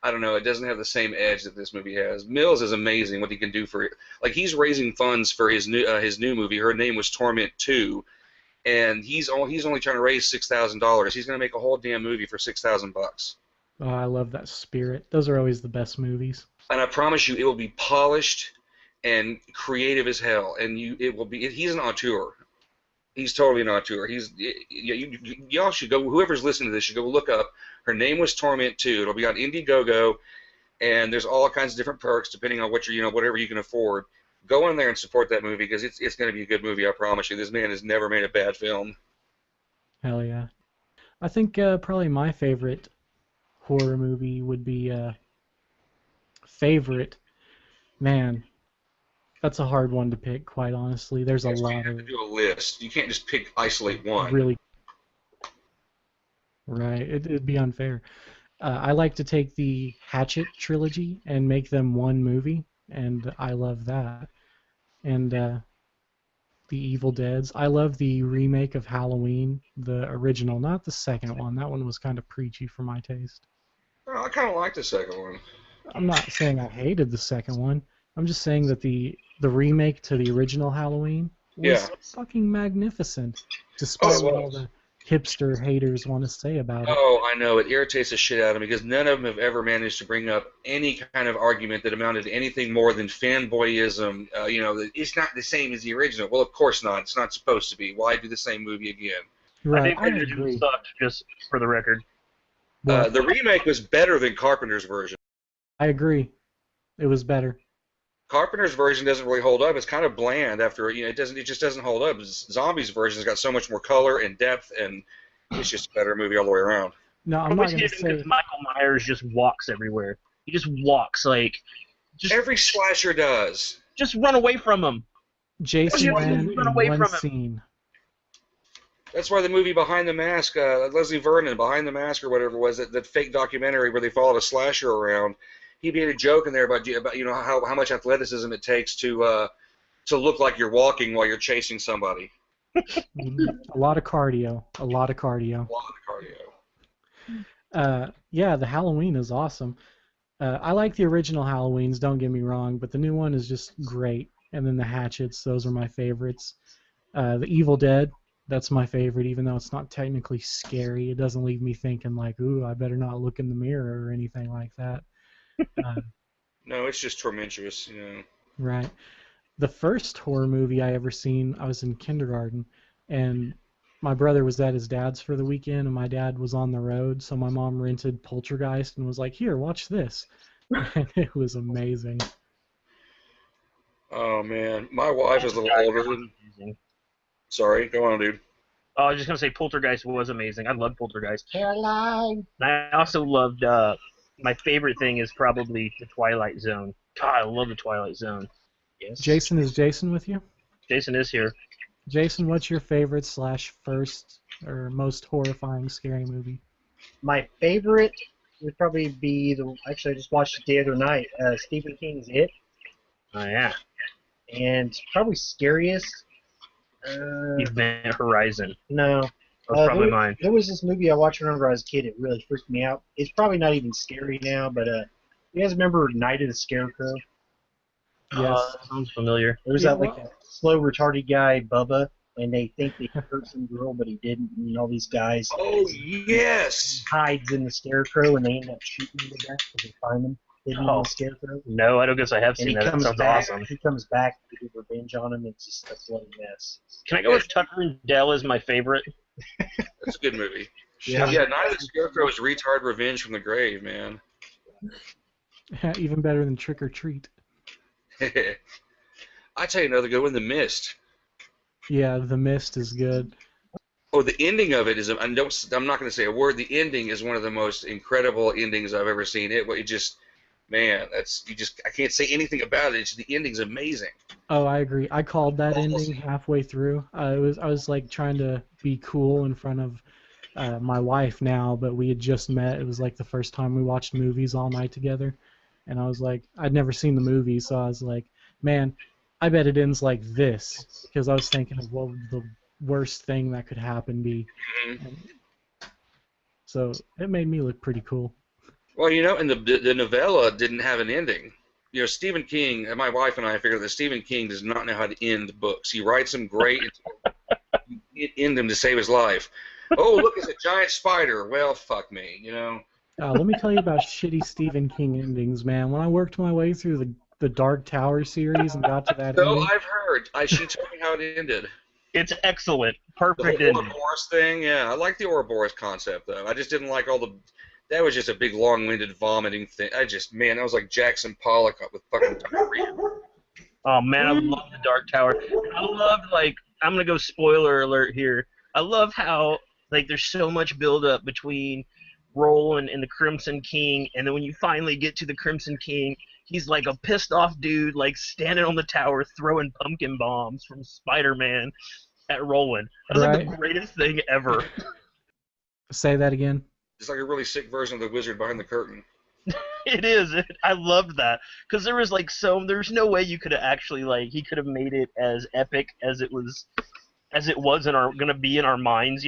I don't know. It doesn't have the same edge that this movie has. Mills is amazing what he can do for it. Like he's raising funds for his new movie. Her name was Torment 2, and he's only trying to raise $6,000. He's going to make a whole damn movie for $6,000. Oh, I love that spirit. Those are always the best movies. And I promise you, it will be polished and creative as hell. And it will be. He's an auteur. He's totally an auteur. Y'all should go. Whoever's listening to this should go look up. Her name was Torment 2. It'll be on Indiegogo, and there's all kinds of different perks depending on what whatever you can afford. Go in there and support that movie because it's going to be a good movie. I promise you. This man has never made a bad film. Hell yeah. I think probably my favorite horror movie would be favorite, man, that's a hard one to pick, quite honestly. There's a You lot have of to do a list. You can't just isolate one. really... Right, it'd be unfair. I like to take the Hatchet trilogy and make them one movie, and I love that. And the Evil Deads. I love the remake of Halloween, the original, not the second one. That one was kind of preachy for my taste. Oh, I kind of like the second one. I'm not saying I hated the second one. I'm just saying that the remake to the original Halloween was fucking magnificent, despite what all the hipster haters want to say about it. Oh, I know. It irritates the shit out of me because none of them have ever managed to bring up any kind of argument that amounted to anything more than fanboyism. It's not the same as the original. Well, of course not. It's not supposed to be. Why do the same movie again? Right, I think it sucked, just for the record. The remake was better than Carpenter's version. I agree. It was better. Carpenter's version doesn't really hold up. It's kind of bland after it just doesn't hold up. Zombies version's got so much more color and depth, and it's just a better movie all the way around. No, I'm not going to say because Michael Myers just walks everywhere. He just walks every slasher does. Just run away from him. Jason ran in one scene. That's why the movie Behind the Mask, Leslie Vernon, Behind the Mask or whatever it was, that fake documentary where they followed a slasher around. He made a joke in there about how much athleticism it takes to look like you're walking while you're chasing somebody. A lot of cardio. Yeah, the Halloween is awesome. I like the original Halloweens, don't get me wrong, but the new one is just great. And then the Hatchets, those are my favorites. The Evil Dead, that's my favorite, even though it's not technically scary. It doesn't leave me thinking like, ooh, I better not look in the mirror or anything like that. No, it's just tormentuous, Right. The first horror movie I ever seen, I was in kindergarten, and my brother was at his dad's for the weekend, and my dad was on the road, so my mom rented Poltergeist and was like, here, watch this. And it was amazing. Oh, man. My wife is a little older than... Sorry, go on, dude. Oh, I was just going to say Poltergeist was amazing. I loved Poltergeist. Caroline! And I also loved... my favorite thing is probably the Twilight Zone. God, I love the Twilight Zone. Yes. Jason, is Jason with you? Jason is here. Jason, what's your favorite / first or most horrifying scary movie? My favorite would probably be actually I just watched it the other night, Stephen King's It. Oh, yeah. And probably scariest... Event Horizon. No. That's probably mine. There was this movie I watched whenever I was a kid. It really freaked me out. It's probably not even scary now, but you guys remember Night of the Scarecrow? Yes. That sounds familiar. There was that slow, retarded guy, Bubba, and they think they hurt some girl, but he didn't, and all these guys. Oh, yes! Hides in the Scarecrow, and they end up shooting him to death because they find him hidden in the Scarecrow. No, I don't guess I have seen that. That sounds awesome. He comes back to get revenge on him. It's just a bloody mess. Can I go with Tucker and Dale as my favorite? That's a good movie. Yeah, Night of the Scarecrow is retard revenge from the grave, man. Even better than Trick or Treat. I tell you another good one, The Mist. Yeah, The Mist is good. Oh, the ending of it is, I'm not going to say a word, the ending is one of the most incredible endings I've ever seen. It just, man, I can't say anything about it. The ending's amazing. Oh, I agree. I called that ending halfway through. I was like trying to be cool in front of my wife now, but we had just met. It was like the first time we watched movies all night together, and I was like, I'd never seen the movie, so I was like, man, I bet it ends like this, because I was thinking of what would the worst thing that could happen be. Mm-hmm. So it made me look pretty cool. Well, and the novella didn't have an ending. Stephen King, and my wife and I figured that Stephen King does not know how to end books. He writes them great, end them to save his life. Oh, look, it's a giant spider. Well, fuck me, Let me tell you about shitty Stephen King endings, man. When I worked my way through the Dark Tower series and got to that ending... I've heard. She told me how it ended. It's excellent. Perfect the ending. Ouroboros thing, yeah. I like the Ouroboros concept, though. I just didn't like all the... That was just a big, long-winded vomiting thing. That was like Jackson Pollock with fucking diarrhea. Oh, man, I love the Dark Tower. I loved, I'm going to go spoiler alert here. I love how, there's so much build-up between Roland and the Crimson King, and then when you finally get to the Crimson King, he's like a pissed off dude, like standing on the tower throwing pumpkin bombs from Spider-Man at Roland. That was like the greatest thing ever. Say that again. It's like a really sick version of the Wizard Behind the Curtain. It is. I loved that because there was like there's no way you could have actually he could have made it as epic as it was gonna be in our minds,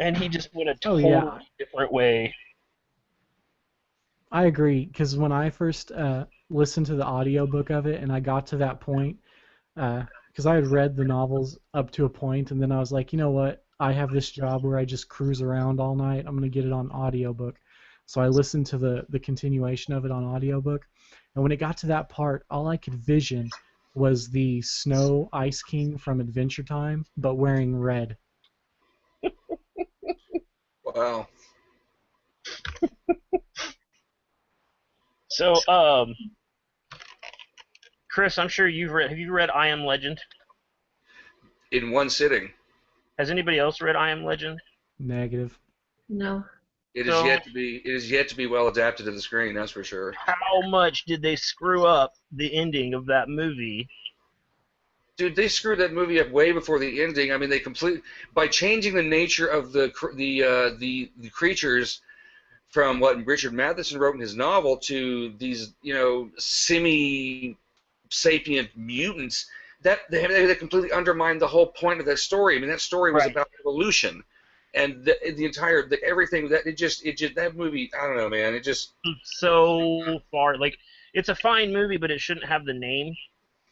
and he just went a totally different way. I agree, because when I first listened to the audiobook of it and I got to that point, because I had read the novels up to a point, and then I was like, you know what, I have this job where I just cruise around all night, I'm going to get it on audiobook. So I listened to the continuation of it on audiobook, and when it got to that part, all I could vision was the Snow Ice King from Adventure Time, but wearing red. Wow. So, Chris, I'm sure have you read I Am Legend? In one sitting. Has anybody else read I Am Legend? Negative. No. It is yet to be well adapted to the screen, that's for sure. How much did they screw up the ending of that movie? Dude, they screwed that movie up way before the ending. I mean, by changing the nature of the creatures from what Richard Matheson wrote in his novel to these, semi-sapient mutants, that they completely undermined the whole point of that story. I mean, that story was about evolution, and everything that movie. I don't know, man. It just so far it's a fine movie, but it shouldn't have the name,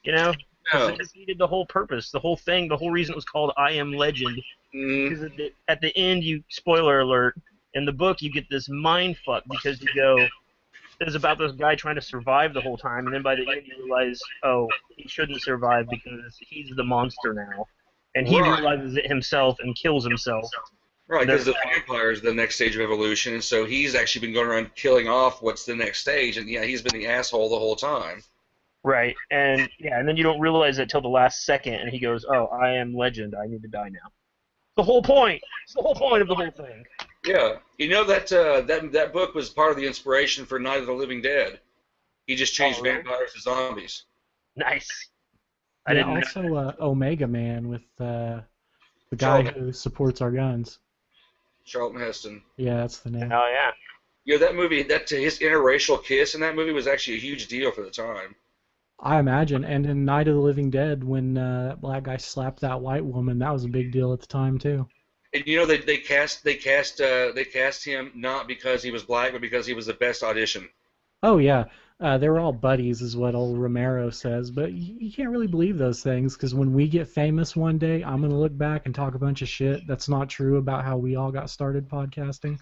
No. It defeated the whole purpose, the whole thing, the whole reason it was called I Am Legend. Because at the end, spoiler alert, in the book you get this mind fuck because you go, it's about this guy trying to survive the whole time, and then by the end you realize, oh, he shouldn't survive because he's the monster now, and he realizes it himself and kills himself. Right, because the vampire is the next stage of evolution, and so he's actually been going around killing off what's the next stage, and he's been the asshole the whole time. Right, and then you don't realize it till the last second, and he goes, "Oh, I am legend. I need to die now." The whole point. It's the whole point of the whole thing. Yeah, that book was part of the inspiration for Night of the Living Dead. He just changed vampires to zombies. Nice. Also, Omega Man with the guy who supports our guns. Charlton Heston. Yeah, that's the name. Oh yeah. Yeah, that movie, his interracial kiss in that movie was actually a huge deal for the time. I imagine, and in Night of the Living Dead, when that black guy slapped that white woman, that was a big deal at the time too. And they cast him not because he was black, but because he was the best audition. Oh yeah, they were all buddies, is what old Romero says. But you can't really believe those things, because when we get famous one day, I'm gonna look back and talk a bunch of shit that's not true about how we all got started podcasting.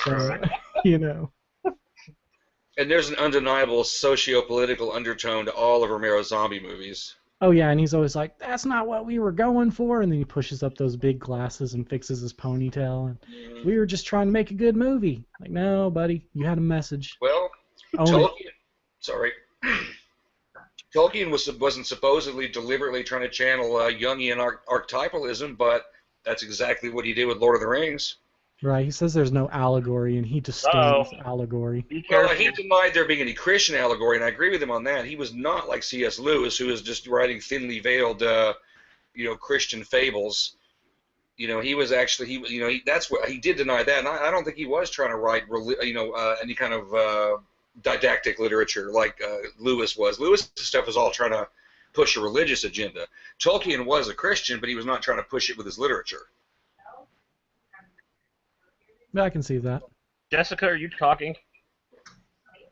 Right. So, And there's an undeniable socio-political undertone to all of Romero's zombie movies. Oh yeah, and he's always like, "That's not what we were going for," and then he pushes up those big glasses and fixes his ponytail, and we were just trying to make a good movie. Like, no, buddy, you had a message. Well, Tolkien wasn't supposedly deliberately trying to channel Jungian archetypalism, but that's exactly what he did with Lord of the Rings. Right, he says there's no allegory, and he disdains allegory. Well, he denied there being any Christian allegory, and I agree with him on that. He was not like C.S. Lewis, who was just writing thinly veiled, Christian fables. He was actually, that's what he did deny that, and I don't think he was trying to write, any kind of didactic literature like Lewis was. Lewis' stuff was all trying to push a religious agenda. Tolkien was a Christian, but he was not trying to push it with his literature. Yeah, I can see that. Jessica, are you talking?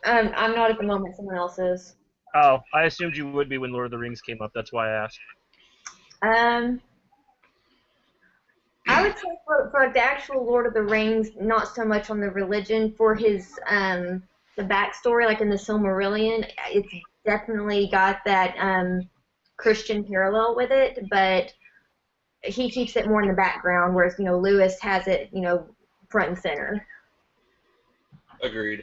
I'm not at the moment. Someone else is. Oh, I assumed you would be when Lord of the Rings came up. That's why I asked. I would say for like the actual Lord of the Rings, not so much on the religion. For his the backstory, like in the Silmarillion, it's definitely got that Christian parallel with it, but he keeps it more in the background, whereas Lewis has it front and center. Agreed.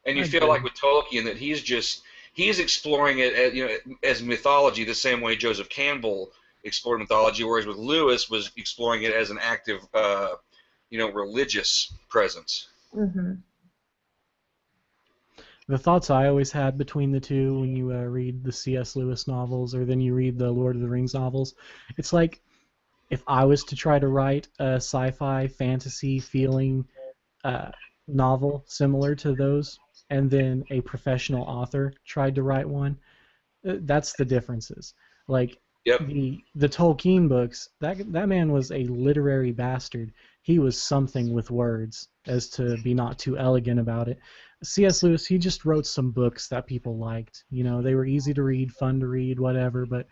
And you feel like with Tolkien that he's exploring it as mythology the same way Joseph Campbell explored mythology, whereas with Lewis was exploring it as an active, religious presence. Mm-hmm. the thoughts I always had between the two when you read the C.S. Lewis novels or then you read the Lord of the Rings novels, it's like if I was to try to write a sci-fi fantasy feeling novel similar to those, and then a professional author tried to write one, that's the differences. Like Yep. the Tolkien books, that man was a literary bastard. He was something with words, as to be not too elegant about it. C.S. Lewis, he just wrote some books that people liked. You know, they were easy to read, fun to read, whatever. But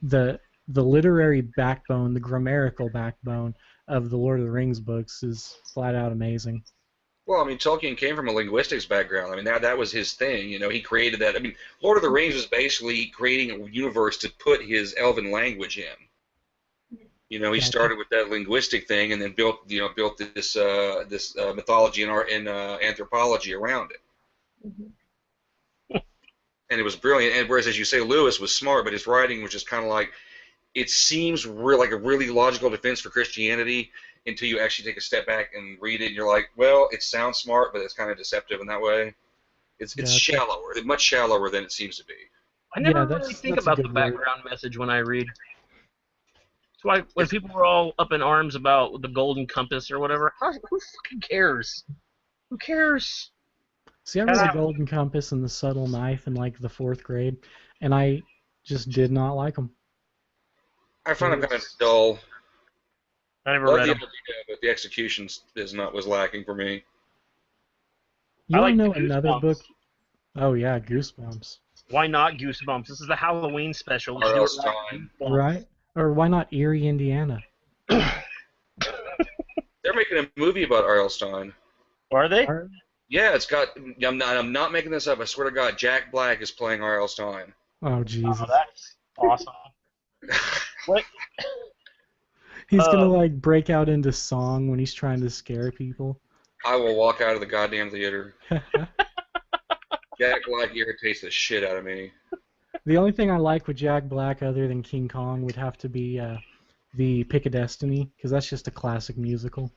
the literary backbone, the grammatical backbone of the Lord of the Rings books is flat out amazing. Well, I mean, Tolkien came from a linguistics background. I mean, that was his thing. You know, he created that. I mean, Lord of the Rings was basically creating a universe to put his elven language in. You know, he started with that linguistic thing, and then built this mythology and art and anthropology around it. Mm-hmm. And it was brilliant. And whereas, as you say, Lewis was smart, but his writing was just kind of like, it seems like a really logical defense for Christianity until you actually take a step back and read it, and you're like, well, it sounds smart, but it's kind of deceptive in that way. It's shallower, much shallower than it seems to be. I never really think about the background message when I read. So when people were all up in arms about the golden compass or whatever, who fucking cares? Who cares? See, I read the Golden Compass and the Subtle Knife in like the 4th grade, and I just did not like them. I found them kind of dull. I never read them. But the execution was lacking for me. You like want to know another book? Oh yeah, Goosebumps. Why not Goosebumps? This is the Halloween special. R.L. Stine. Right? Or why not Erie, Indiana? They're making a movie about R.L. Stine. Are they? Yeah, it's got. I'm not making this up. I swear to God, Jack Black is playing R.L. Stine. Oh Jesus! Oh, that's awesome. What? He's gonna like break out into song when he's trying to scare people. I will walk out of the goddamn theater. Jack Black irritates the shit out of me. The only thing I like with Jack Black other than King Kong would have to be the Pick of Destiny, because that's just a classic musical.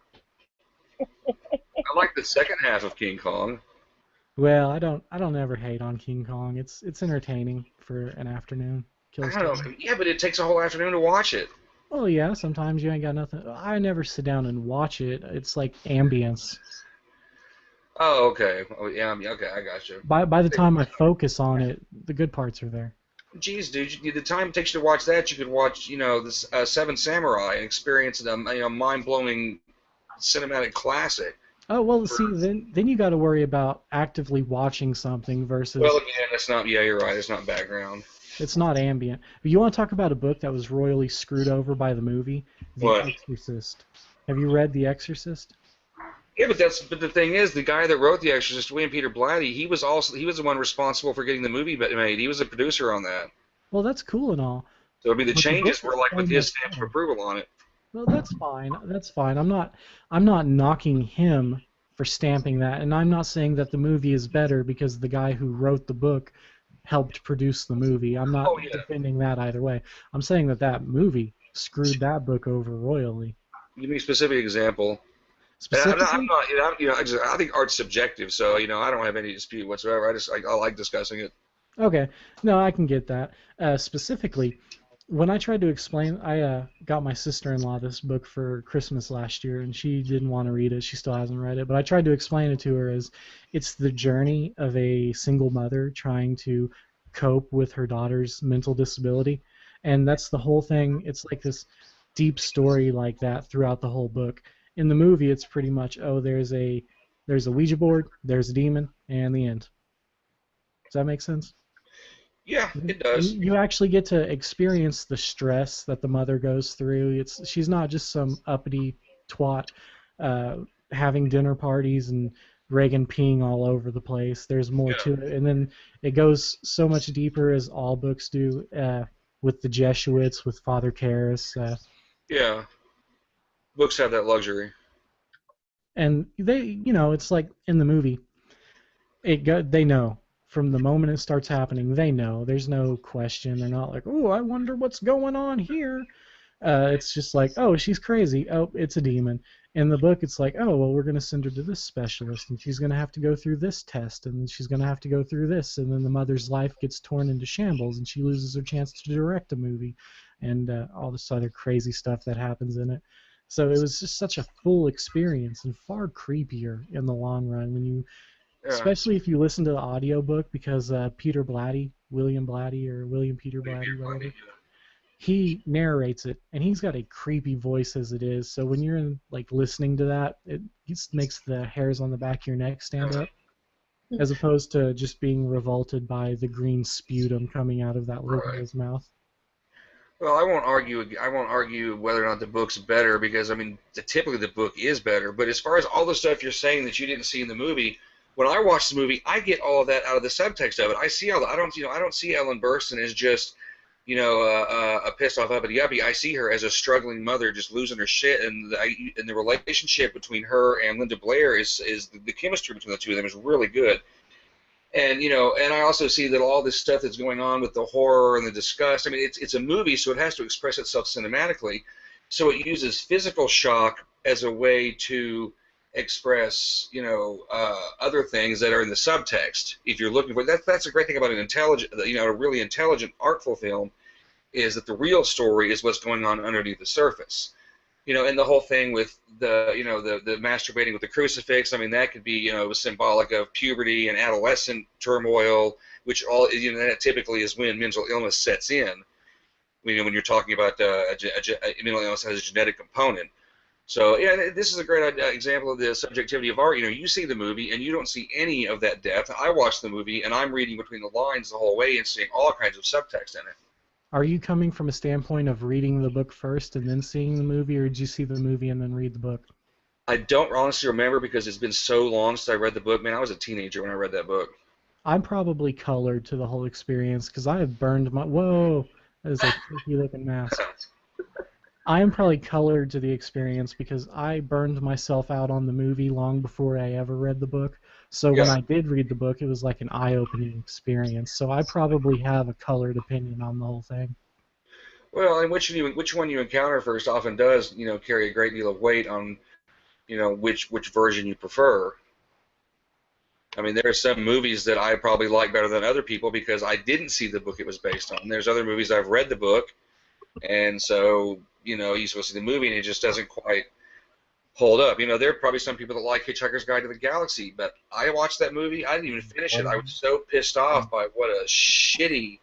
I like the second half of King Kong. Well, I don't ever hate on King Kong. It's entertaining for an afternoon. I don't know. Yeah, but it takes a whole afternoon to watch it. Oh yeah, sometimes you ain't got nothing. I never sit down and watch it. It's like ambience. Oh, okay. Oh, yeah. Okay, I got you. By the time I focus on it, the good parts are there. Jeez, dude, the time it takes you to watch that, you could watch, this Seven Samurai and experience a mind-blowing cinematic classic. Oh well, see, then you got to worry about actively watching something versus. Well, again, it's not. Yeah, you're right. It's not background. It's not ambient. But you want to talk about a book that was royally screwed over by the movie? The Exorcist. Have you read The Exorcist? Yeah, but the thing is, the guy that wrote The Exorcist, William Peter Blatty, he was the one responsible for getting the movie made. He was a producer on that. Well, that's cool and all. So the changes were like with his stamp of approval on it. Well, that's fine. That's fine. I'm not knocking him for stamping that, and I'm not saying that the movie is better because the guy who wrote the book helped produce the movie. I'm not defending that either way. I'm saying that movie screwed that book over royally. Give me a specific example. Specifically? I think art's subjective, so I don't have any dispute whatsoever. I like discussing it. Okay, no, I can get that. Specifically, when I tried to explain, I got my sister-in-law this book for Christmas last year, and she didn't want to read it. She still hasn't read it, but I tried to explain it to her as it's the journey of a single mother trying to cope with her daughter's mental disability, and that's the whole thing. It's like this deep story like that throughout the whole book. In the movie, it's pretty much, there's a Ouija board, there's a demon, and the end. Does that make sense? Yeah, it does. You actually get to experience the stress that the mother goes through. She's not just some uppity twat having dinner parties and Reagan peeing all over the place. There's more to it. And then it goes so much deeper, as all books do, with the Jesuits, with Father Karras. Yeah. Books have that luxury. And they, it's like in the movie, they know. From the moment it starts happening, they know. There's no question. They're not like, I wonder what's going on here. It's just like, oh, she's crazy. Oh, it's a demon. In the book, it's like, oh, well, we're going to send her to this specialist, and she's going to have to go through this test, and she's going to have to go through this, and then the mother's life gets torn into shambles, and she loses her chance to direct a movie, and all this other crazy stuff that happens in it. So it was just such a full experience, and far creepier in the long run when you, especially if you listen to the audiobook, because Peter Blatty, William Peter Blatty, whatever. He narrates it, and he's got a creepy voice as it is. So when you're listening to that, it just makes the hairs on the back of your neck stand up, as opposed to just being revolted by the green sputum coming out of that little guy's mouth. Well, I won't argue whether or not the book's better, because I mean, typically the book is better. But as far as all the stuff you're saying that you didn't see in the movie, when I watch the movie, I get all of that out of the subtext of it. I see all that. I don't see Ellen Burstyn as just a pissed off uppity uppy. I see her as a struggling mother just losing her shit, and the relationship between her and Linda Blair is the chemistry between the two of them is really good. And and I also see that all this stuff that's going on with the horror and the disgust. I mean, it's a movie, so it has to express itself cinematically. So it uses physical shock as a way to express other things that are in the subtext. If you're looking for that's a great thing about an intelligent, a really intelligent, artful film, is that the real story is what's going on underneath the surface. And the whole thing with the masturbating with the crucifix, I mean, that could be symbolic of puberty and adolescent turmoil, which all that typically is when mental illness sets in. When you're talking about mental illness has a genetic component. So yeah, this is a great example of the subjectivity of art. You see the movie and you don't see any of that depth. I watch the movie and I'm reading between the lines the whole way and seeing all kinds of subtext in it. Are you coming from a standpoint of reading the book first and then seeing the movie, or did you see the movie and then read the book? I don't honestly remember because it's been so long since I read the book. Man, I was a teenager when I read that book. I'm probably colored to the whole experience because I have burned my... Whoa! That is a creepy looking mask. I am probably colored to the experience because I burned myself out on the movie long before I ever read the book. So when I did read the book, it was like an eye-opening experience. So I probably have a colored opinion on the whole thing. Well, and which one you encounter first often does, carry a great deal of weight on, which version you prefer. I mean, there are some movies that I probably like better than other people because I didn't see the book it was based on. There's other movies I've read the book, and so, you supposed to see the movie and it just doesn't quite hold up. There are probably some people that like Hitchhiker's Guide to the Galaxy, but I watched that movie. I didn't even finish it. I was so pissed off by what a shitty,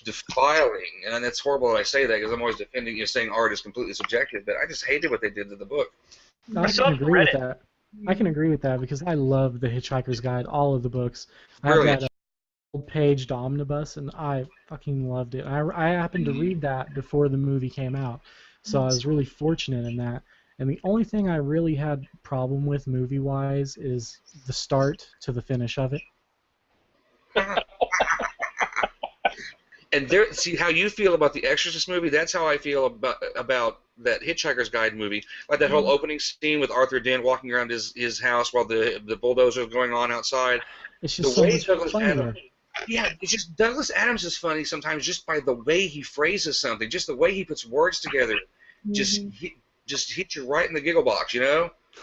defiling, and it's horrible that I say that because I'm always defending saying art is completely subjective, but I just hated what they did to the book. I can agree with that. I can agree with that because I love the Hitchhiker's Guide, all of the books. Really? I have that old-paged omnibus, and I fucking loved it. I happened to read that before the movie came out, so I was really fortunate in that. And the only thing I really had problem with movie-wise is the start to the finish of it. And see how you feel about the Exorcist movie. That's how I feel about that Hitchhiker's Guide movie. Like that whole opening scene with Arthur Dent walking around his house while the bulldozer is going on outside. It's just so much funnier. Yeah, it's just Douglas Adams is funny sometimes just by the way he phrases something, just the way he puts words together. Just hit you right in the giggle box,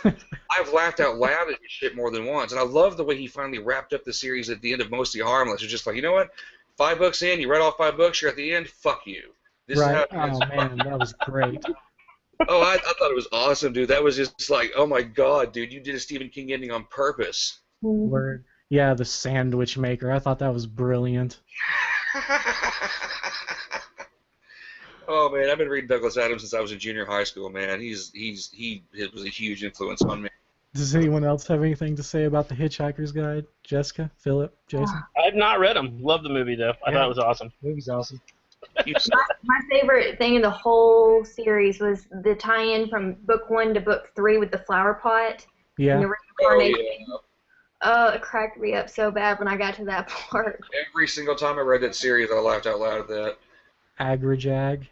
I've laughed out loud at his shit more than once, and I love the way he finally wrapped up the series at the end of Mostly Harmless. It's just like, you know what? 5 books in, you read all 5 books, you're at the end, fuck you. This right. Is how man, that was great. Oh, I thought it was awesome, dude. That was just like, oh my god, dude, you did a Stephen King ending on purpose. Word. Yeah, the sandwich maker. I thought that was brilliant. Oh man, I've been reading Douglas Adams since I was in junior high school, man. He was a huge influence on me. Does anyone else have anything to say about the Hitchhiker's Guide? Jessica, Phillip, Jason? I've not read them. Love the movie though. I thought it was awesome. The movie's awesome. My favorite thing in the whole series was the tie-in from book 1 to book 3 with the flower pot. Yeah. And the reincarnation. Oh, it cracked me up so bad when I got to that part. Every single time I read that series, I laughed out loud at that. Agrajag.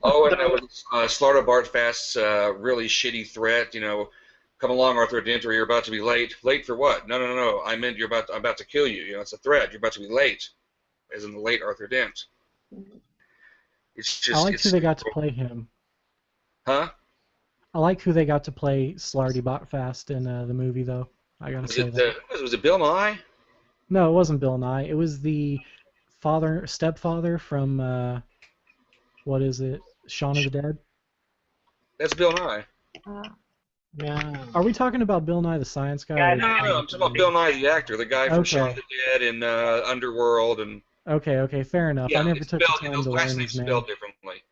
Oh, and that was Slarta Bartfast's really shitty threat. Come along, Arthur Dent, or you're about to be late. Late for what? No. I meant I'm about to kill you. It's a threat. You're about to be late. as in the late Arthur Dent. It's just. I like who they got to play him. Huh? I like who they got to play Slarty Botfast in the movie, though. I gotta say that. Was it Bill Nye? No, it wasn't Bill Nye. It was the stepfather from what is it? Shaun of the Dead. That's Bill Nye. Yeah. Are we talking about Bill Nye the Science Guy? No, I'm talking about Bill Nye the actor, the guy from Shaun of the Dead and Underworld and. Okay, fair enough. Yeah, I never took the time to learn his name. Spelled differently.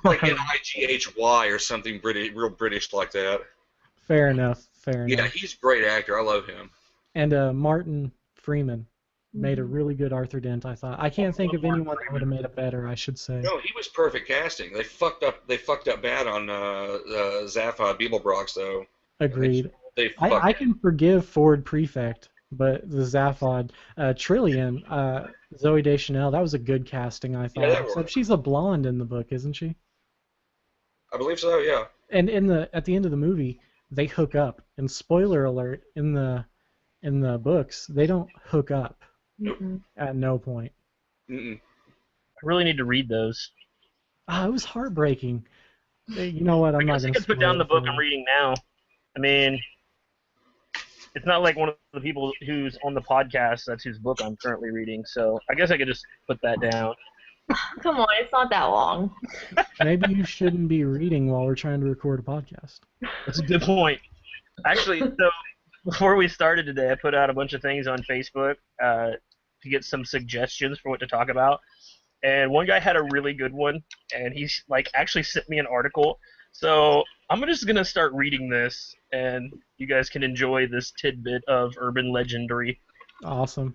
Like Nighy or something real British like that. Fair enough. Yeah, he's a great actor. I love him. And Martin Freeman made a really good Arthur Dent, I thought. I can't think of anyone that would have made it better, I should say. No, he was perfect casting. They fucked up bad on Zaphod Beeblebrox, though. Agreed. I can forgive Ford Prefect, but the Zaphod Trillian, Zooey Deschanel, that was a good casting, I thought. Yeah, Except she's a blonde in the book, isn't she? I believe so, yeah. And at the end of the movie, they hook up. And spoiler alert, in the books, they don't hook up at no point. I really need to read those. It was heartbreaking. You know what? I'm not going to put down the book I'm reading now. I mean, it's not like one of the people who's on the podcast that's whose book I'm currently reading, so I guess I could just put that down. Come on, it's not that long. Maybe you shouldn't be reading while we're trying to record a podcast. That's a good point. Actually, so before we started today, I put out a bunch of things on Facebook to get some suggestions for what to talk about. And one guy had a really good one, and he's actually sent me an article. So I'm just gonna start reading this, and you guys can enjoy this tidbit of urban legendary. Awesome.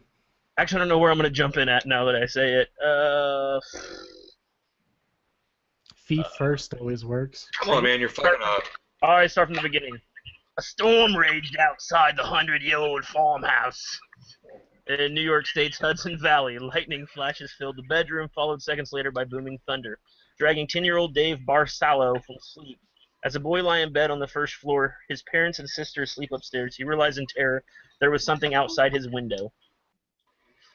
Actually, I don't know where I'm gonna jump in at now that I say it. Feet first always works. Come on, man, you're fucking up. All right, start from the beginning. A storm raged outside the 100-year-old farmhouse in New York State's Hudson Valley. Lightning flashes filled the bedroom, followed seconds later by booming thunder, dragging 10-year-old Dave Barcelo from sleep. As a boy lay in bed on the first floor, his parents and sister asleep upstairs, he realized in terror there was something outside his window.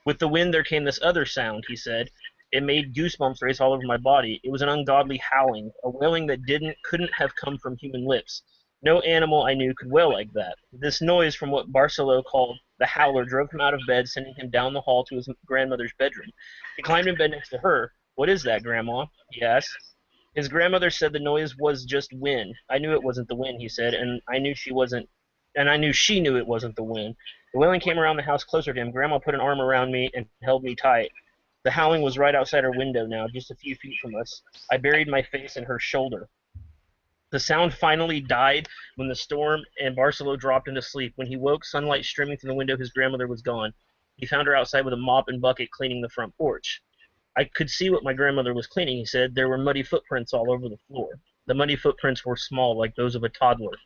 With the wind there came this other sound, he said. It made goosebumps race all over my body. It was an ungodly howling, a wailing that couldn't have come from human lips. No animal I knew could wail like that. This noise from what Barcelo called the howler drove him out of bed, sending him down the hall to his grandmother's bedroom. He climbed in bed next to her. "What is that, Grandma?" he asked. His grandmother said the noise was just wind. I knew it wasn't the wind, he said, and I knew she knew it wasn't the wind. The wailing came around the house closer to him. Grandma put an arm around me and held me tight. The howling was right outside our window now, just a few feet from us. I buried my face in her shoulder. The sound finally died when the storm and Barcelo dropped into sleep. When he woke, sunlight streaming through the window, his grandmother was gone. He found her outside with a mop and bucket cleaning the front porch. I could see what my grandmother was cleaning, he said. There were muddy footprints all over the floor. The muddy footprints were small, like those of a toddler.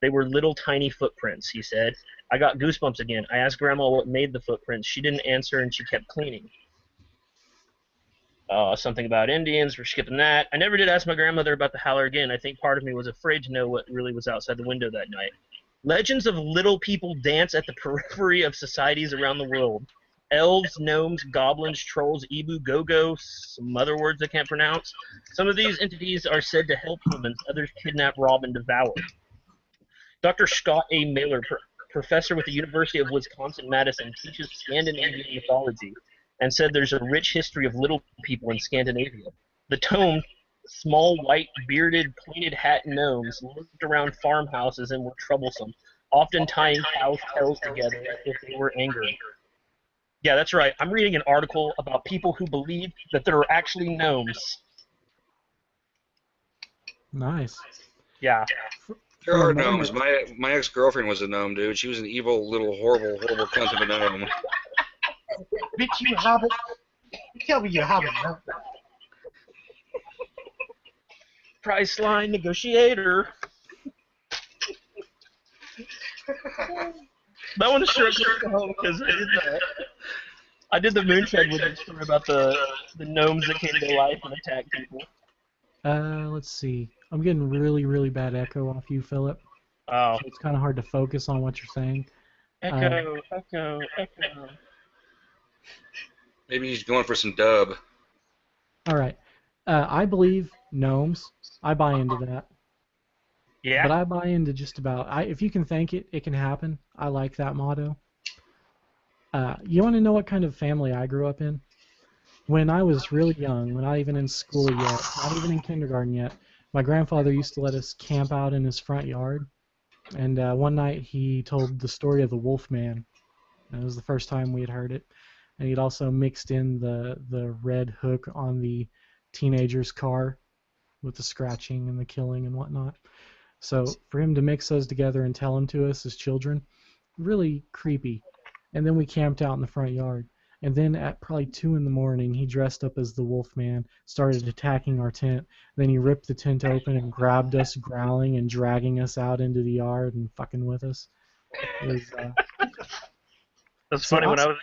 They were little tiny footprints, he said. I got goosebumps again. I asked Grandma what made the footprints. She didn't answer, and she kept cleaning. Something about Indians. We're skipping that. I never did ask my grandmother about the howler again. I think part of me was afraid to know what really was outside the window that night. Legends of little people dance at the periphery of societies around the world. Elves, gnomes, goblins, trolls, Ibu, Gogo, some other words I can't pronounce. Some of these entities are said to help humans. Others kidnap, rob, and devour. Dr. Scott A. Mailer, professor with the University of Wisconsin-Madison, teaches Scandinavian mythology and said there's a rich history of little people in Scandinavia. The tome, small, white, bearded, pointed hat gnomes lived around farmhouses and were troublesome, often tying cows' tails together as if they were angry. Yeah, that's right. I'm reading an article about people who believe that there are actually gnomes. Nice. Yeah. There are gnomes. My ex-girlfriend was a gnome, dude. She was an evil, little, horrible cunt of a gnome. Bitch, you hobbit. Tell me you hobbit, huh? Price line negotiator. That one's sure to home because I did the Moonshine with a story about the gnomes that came to life and attacked people. Let's see. I'm getting really, really bad echo off you, Phillip. Oh. So it's kind of hard to focus on what you're saying. Echo. Maybe he's going for some dub. All right. I believe gnomes. I buy into that. Yeah. But I buy into just about. If you can thank it, it can happen. I like that motto. You want to know what kind of family I grew up in? When I was really young, not even in school yet, not even in kindergarten yet, my grandfather used to let us camp out in his front yard. And one night he told the story of the Wolf Man. And it was the first time we had heard it. And he'd also mixed in the red hook on the teenager's car with the scratching and the killing and whatnot. So for him to mix those together and tell them to us as children, really creepy. And then we camped out in the front yard. And then at probably 2 in the morning, he dressed up as the Wolf Man, started attacking our tent. Then he ripped the tent open and grabbed us, growling and dragging us out into the yard and fucking with us. It was, That's funny. When I was...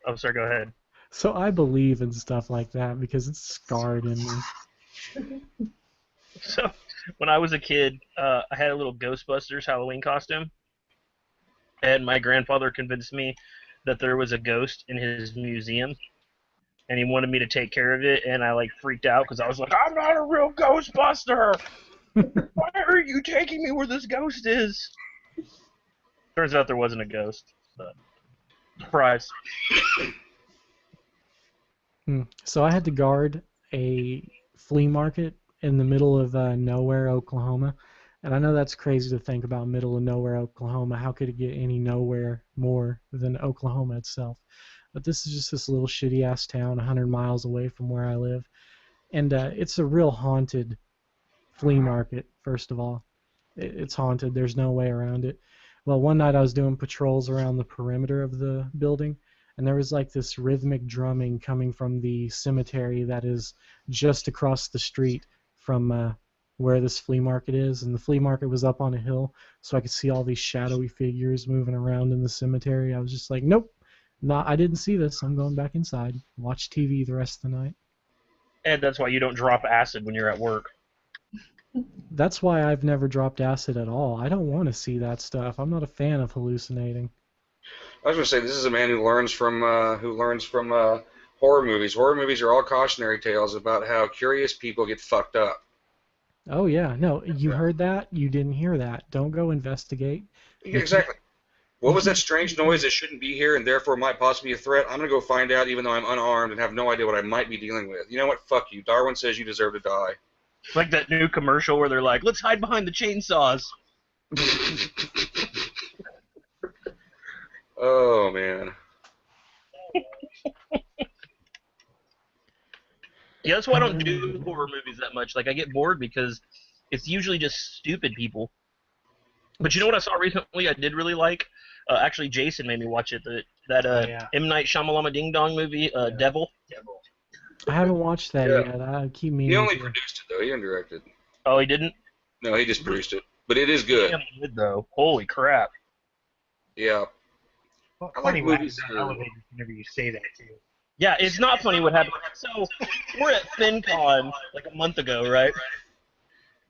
Oh, sorry, go ahead. So I believe in stuff like that because it's scarred in me. So when I was a kid, I had a little Ghostbusters Halloween costume. And my grandfather convinced me that there was a ghost in his museum, and he wanted me to take care of it, and I freaked out because I was like, I'm not a real Ghostbuster! Why are you taking me where this ghost is? Turns out there wasn't a ghost, but surprise. So I had to guard a flea market in the middle of nowhere, Oklahoma. And I know that's crazy to think about, middle of nowhere, Oklahoma. How could it get any nowhere more than Oklahoma itself? But this is just this little shitty-ass town 100 miles away from where I live. And it's a real haunted flea market, first of all. It's haunted. There's no way around it. Well, one night I was doing patrols around the perimeter of the building, and there was this rhythmic drumming coming from the cemetery that is just across the street from where this flea market is, and the flea market was up on a hill, so I could see all these shadowy figures moving around in the cemetery. I was just like, nope, I didn't see this. I'm going back inside. Watch TV the rest of the night. And that's why you don't drop acid when you're at work. That's why I've never dropped acid at all. I don't want to see that stuff. I'm not a fan of hallucinating. I was going to say, this is a man who learns from horror movies. Horror movies are all cautionary tales about how curious people get fucked up. Oh, yeah. No, you heard that? You didn't hear that. Don't go investigate. Exactly. What was that strange noise that shouldn't be here and therefore might possibly be a threat? I'm going to go find out even though I'm unarmed and have no idea what I might be dealing with. You know what? Fuck you. Darwin says you deserve to die. Like that new commercial where they're like, let's hide behind the chainsaws. Oh, man. Yeah, that's why I don't do horror movies that much. I get bored because it's usually just stupid people. But you know what I saw recently I did really like? Actually, Jason made me watch it. That M. Night Shyamalan Ding Dong movie, Devil. I haven't watched that yet. I keep meaning He only to. produced it, though. He didn't direct it. Oh, he didn't? No, he just produced it. But it is good. Damn good, though. Holy crap. Yeah. Well, I like funny movies when that are- elevators whenever you say that too. Yeah, it's not funny what happened. So, we're at FinCon a month ago, right?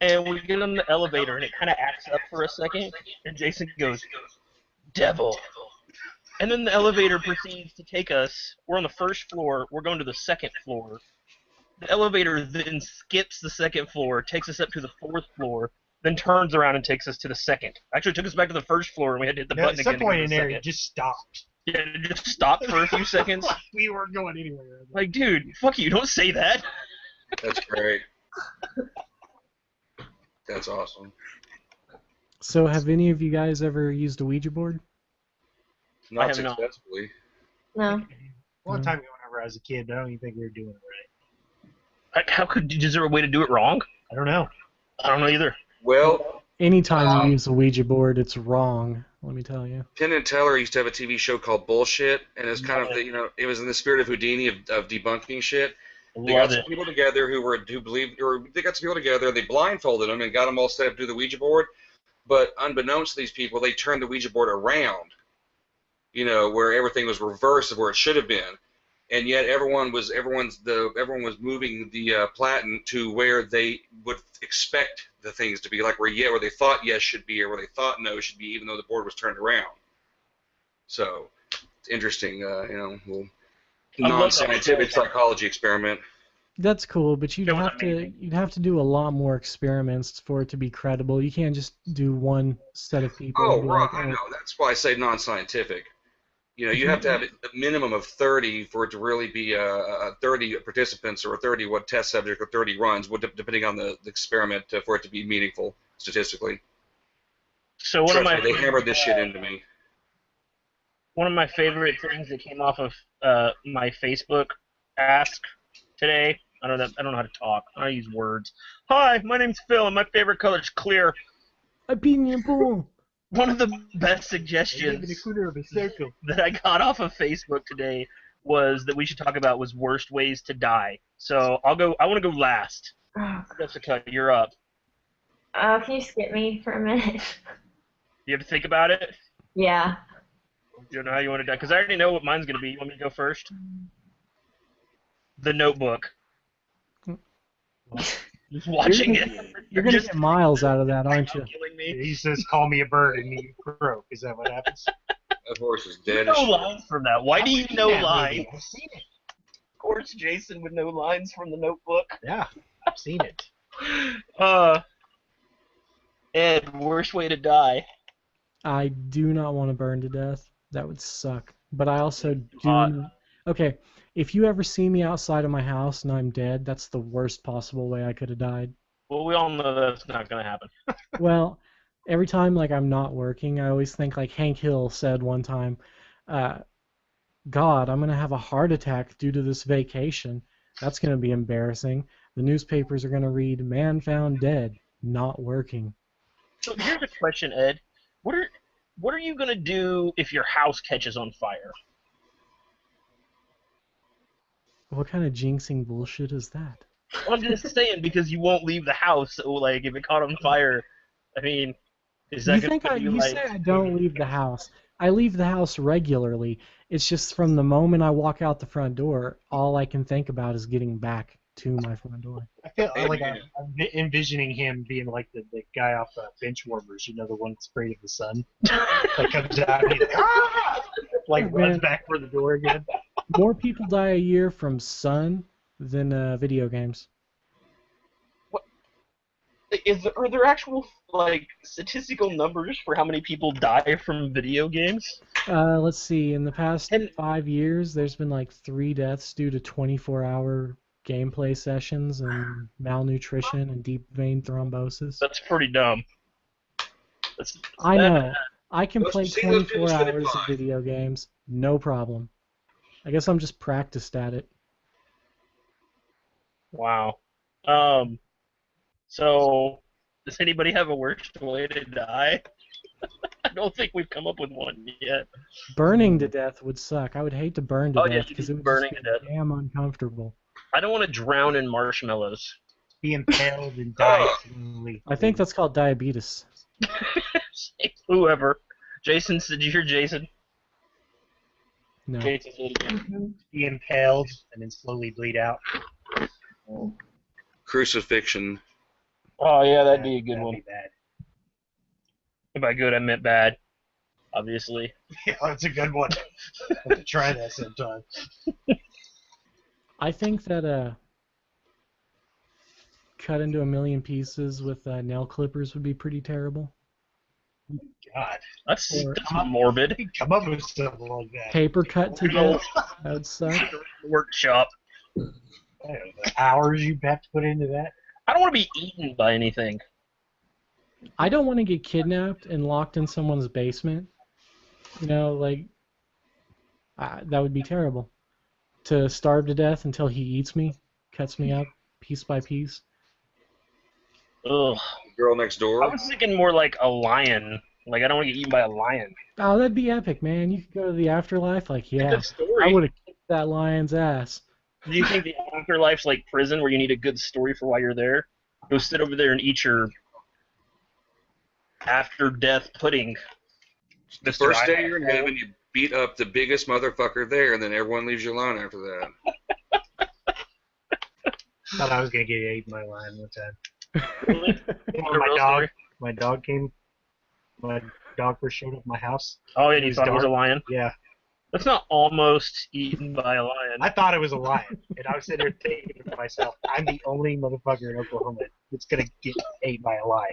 And we get on the elevator, and it kind of acts up for a second, and Jason goes, Devil. And then the elevator proceeds to take us. We're on the first floor. We're going to the second floor. The elevator then skips the second floor, takes us up to the fourth floor, then turns around and takes us to the second. Actually, it took us back to the first floor, and we had to hit the Now, button at some again. point to in go to the there, second. it just stopped. Yeah, it just stopped for a few seconds. We weren't going anywhere. Dude, fuck you, don't say that. That's great. That's awesome. So, have any of you guys ever used a Ouija board? Not have not. successfully. No. A long time ago whenever I was a kid, but I don't even think we were doing it right. Is there a way to do it wrong? I don't know. I don't know either. Well, Anytime you use a Ouija board, it's wrong. Let me tell you. Penn and Teller used to have a TV show called Bullshit, and it was kind of it was in the spirit of Houdini of debunking shit. They got Love some it. people together who believed, or they got some people together. They blindfolded them and got them all set up to do the Ouija board. But unbeknownst to these people, they turned the Ouija board around. Where everything was reversed of where it should have been, and yet everyone was moving the platen to where they would expect the things to be, where they thought yes should be, or where they thought no should be, even though the board was turned around. So it's interesting. We'll non-scientific psychology experiment. That's cool, but It was amazing. you'd have to do a lot more experiments for it to be credible. You can't just do one set of people. Oh, and be right, like, I know. That's why I say non-scientific. You know, you have to have a minimum of 30 for it to really be 30 participants or 30 test subject or 30 runs, depending on the experiment, for it to be meaningful statistically. So They hammered this shit into me. one of my favorite things that came off of my Facebook ask today. I don't know how to talk. I use words. Hi, my name's Phil, and my favorite color is clear. Opinion pool. One of the best suggestions that I got off of Facebook today was that we should talk about was worst ways to die. So I want to go last. Jessica, you're up. Can you skip me for a minute? You have to think about it. Yeah. You don't know how you want to die, because I already know what mine's going to be. You want me to go first? The Notebook. Just watching it. You're going to get miles out of that, aren't you? Killing me. He says, "Call me a bird," and you croak. Is that what happens? That horse is dead. No lines from that. Why do you know That movie. lines? I've seen it. Of course, Jason would know lines from the Notebook. Yeah, I've seen it. Ed, worst way to die. I do not want to burn to death. That would suck. But I also do... Hot. Okay, if you ever see me outside of my house and I'm dead, that's the worst possible way I could have died. Well, we all know that's not going to happen. Well, every time like I'm not working, I always think like Hank Hill said one time, God, I'm going to have a heart attack due to this vacation. That's going to be embarrassing. The newspapers are going to read, man found dead, not working. So here's a question, Ed. What are you going to do if your house catches on fire? What kind of jinxing bullshit is that? I'm just saying, because you won't leave the house. So, like, if it caught on fire, I mean, is that going to be You like... say I don't leave the house. I leave the house regularly. It's just from the moment I walk out the front door, all I can think about is getting back to my front door. I feel like I'm envisioning him being like the guy off Bench Warmers, you know, the one that's afraid of the sun. That comes out and he's like, ah! Like runs back for the door again. More people die a year from sun than video games. Are there actual like statistical numbers for how many people die from video games? Let's see. In the past 5 years, there's been like 3 deaths due to 24-hour gameplay sessions and malnutrition and deep vein thrombosis. That's pretty dumb. I know. I can play See, those people 24 spend hours of fine. video games, no problem. I guess I'm just practiced at it. Wow. So, does anybody have a worst way to die? I don't think we've come up with one yet. Burning to death would suck. I would hate to burn to Oh, yeah, death you because do it would burning just to be death. damn uncomfortable. I don't want to drown in marshmallows. Be impaled and die slowly. I think that's called diabetes. Whoever. Jason, did you hear Jason? No. Jason said it again. Be impaled and then slowly bleed out. Crucifixion. Oh, yeah, that'd be a good That'd one. be bad. And by good, I meant bad. Obviously. Yeah, that's a good one. I have to try that sometime. I think that cut into a million pieces with nail clippers would be pretty terrible. God. That's Or- morbid. Come up with something like that. Paper cut to death. That would suck. Workshop. I don't know, the hours you have to put into that. I don't want to be eaten by anything. I don't want to get kidnapped and locked in someone's basement. You know, like, that would be terrible. To starve to death until he eats me, cuts me up piece by piece. Ugh. Girl next door. I was thinking more like a lion. Like, I don't want to get eaten by a lion. Oh, that'd be epic, man. You could go to the afterlife, like, yeah, Good story. I would have kicked that lion's ass. Do you think the afterlife's like prison where you need a good story for why you're there? Go sit over there and eat your after-death pudding. The first day you're in heaven, you beat up the biggest motherfucker there, and then everyone leaves you alone after that. Thought I was gonna get eaten by a lion one time. Really? When my dog first showed up at my house. Oh, yeah, you It was thought it was a dark. lion? Yeah. That's not almost eaten by a lion. I thought it was a lion, and I was sitting there thinking to myself, I'm the only motherfucker in Oklahoma that's gonna get ate by a lion.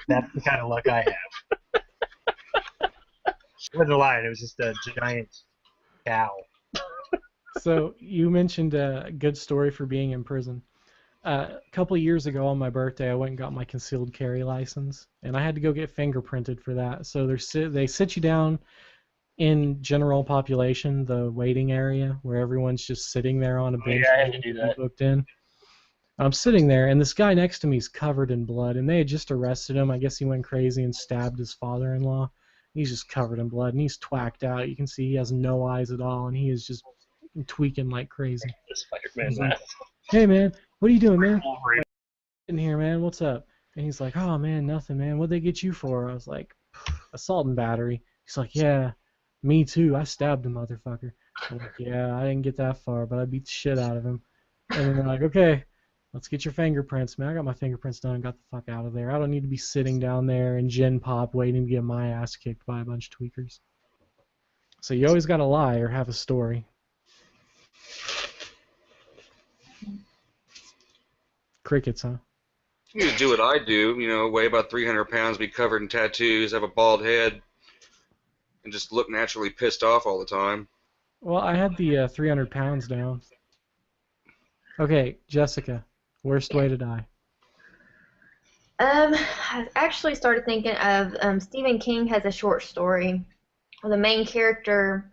That's the kind of luck I have. It wasn't a lion, it was just a giant cow. So you mentioned a good story for being in prison. A couple of years ago on my birthday, I went and got my concealed carry license, and I had to go get fingerprinted for that. So they sit you down in general population, the waiting area, where everyone's just sitting there on a bench. Yeah, I had to do that. Booked in. I'm sitting there, and this guy next to me is covered in blood, and they had just arrested him. I guess he went crazy and stabbed his father-in-law. He's just covered in blood, and he's twacked out. You can see he has no eyes at all, and he is just tweaking like crazy. This Spider-Man Like, mask. hey, man, what are you doing, man? Wolverine. In here, man, what's up? And he's like, oh, man, nothing, man. What'd they get you for? I was like, assault and battery. He's like, yeah, me too. I stabbed a motherfucker. I'm like, yeah, I didn't get that far, but I beat the shit out of him. And then they're like, okay, let's get your fingerprints, man. I got my fingerprints done and got the fuck out of there. I don't need to be sitting down there in Gen Pop waiting to get my ass kicked by a bunch of tweakers. So you always got to lie or have a story. Crickets, huh? You just do what I do, weigh about 300 pounds, be covered in tattoos, have a bald head, and just look naturally pissed off all the time. Well, I had the 300 pounds down. Okay, Jessica, worst way to die. I actually started thinking of Stephen King has a short story where the main character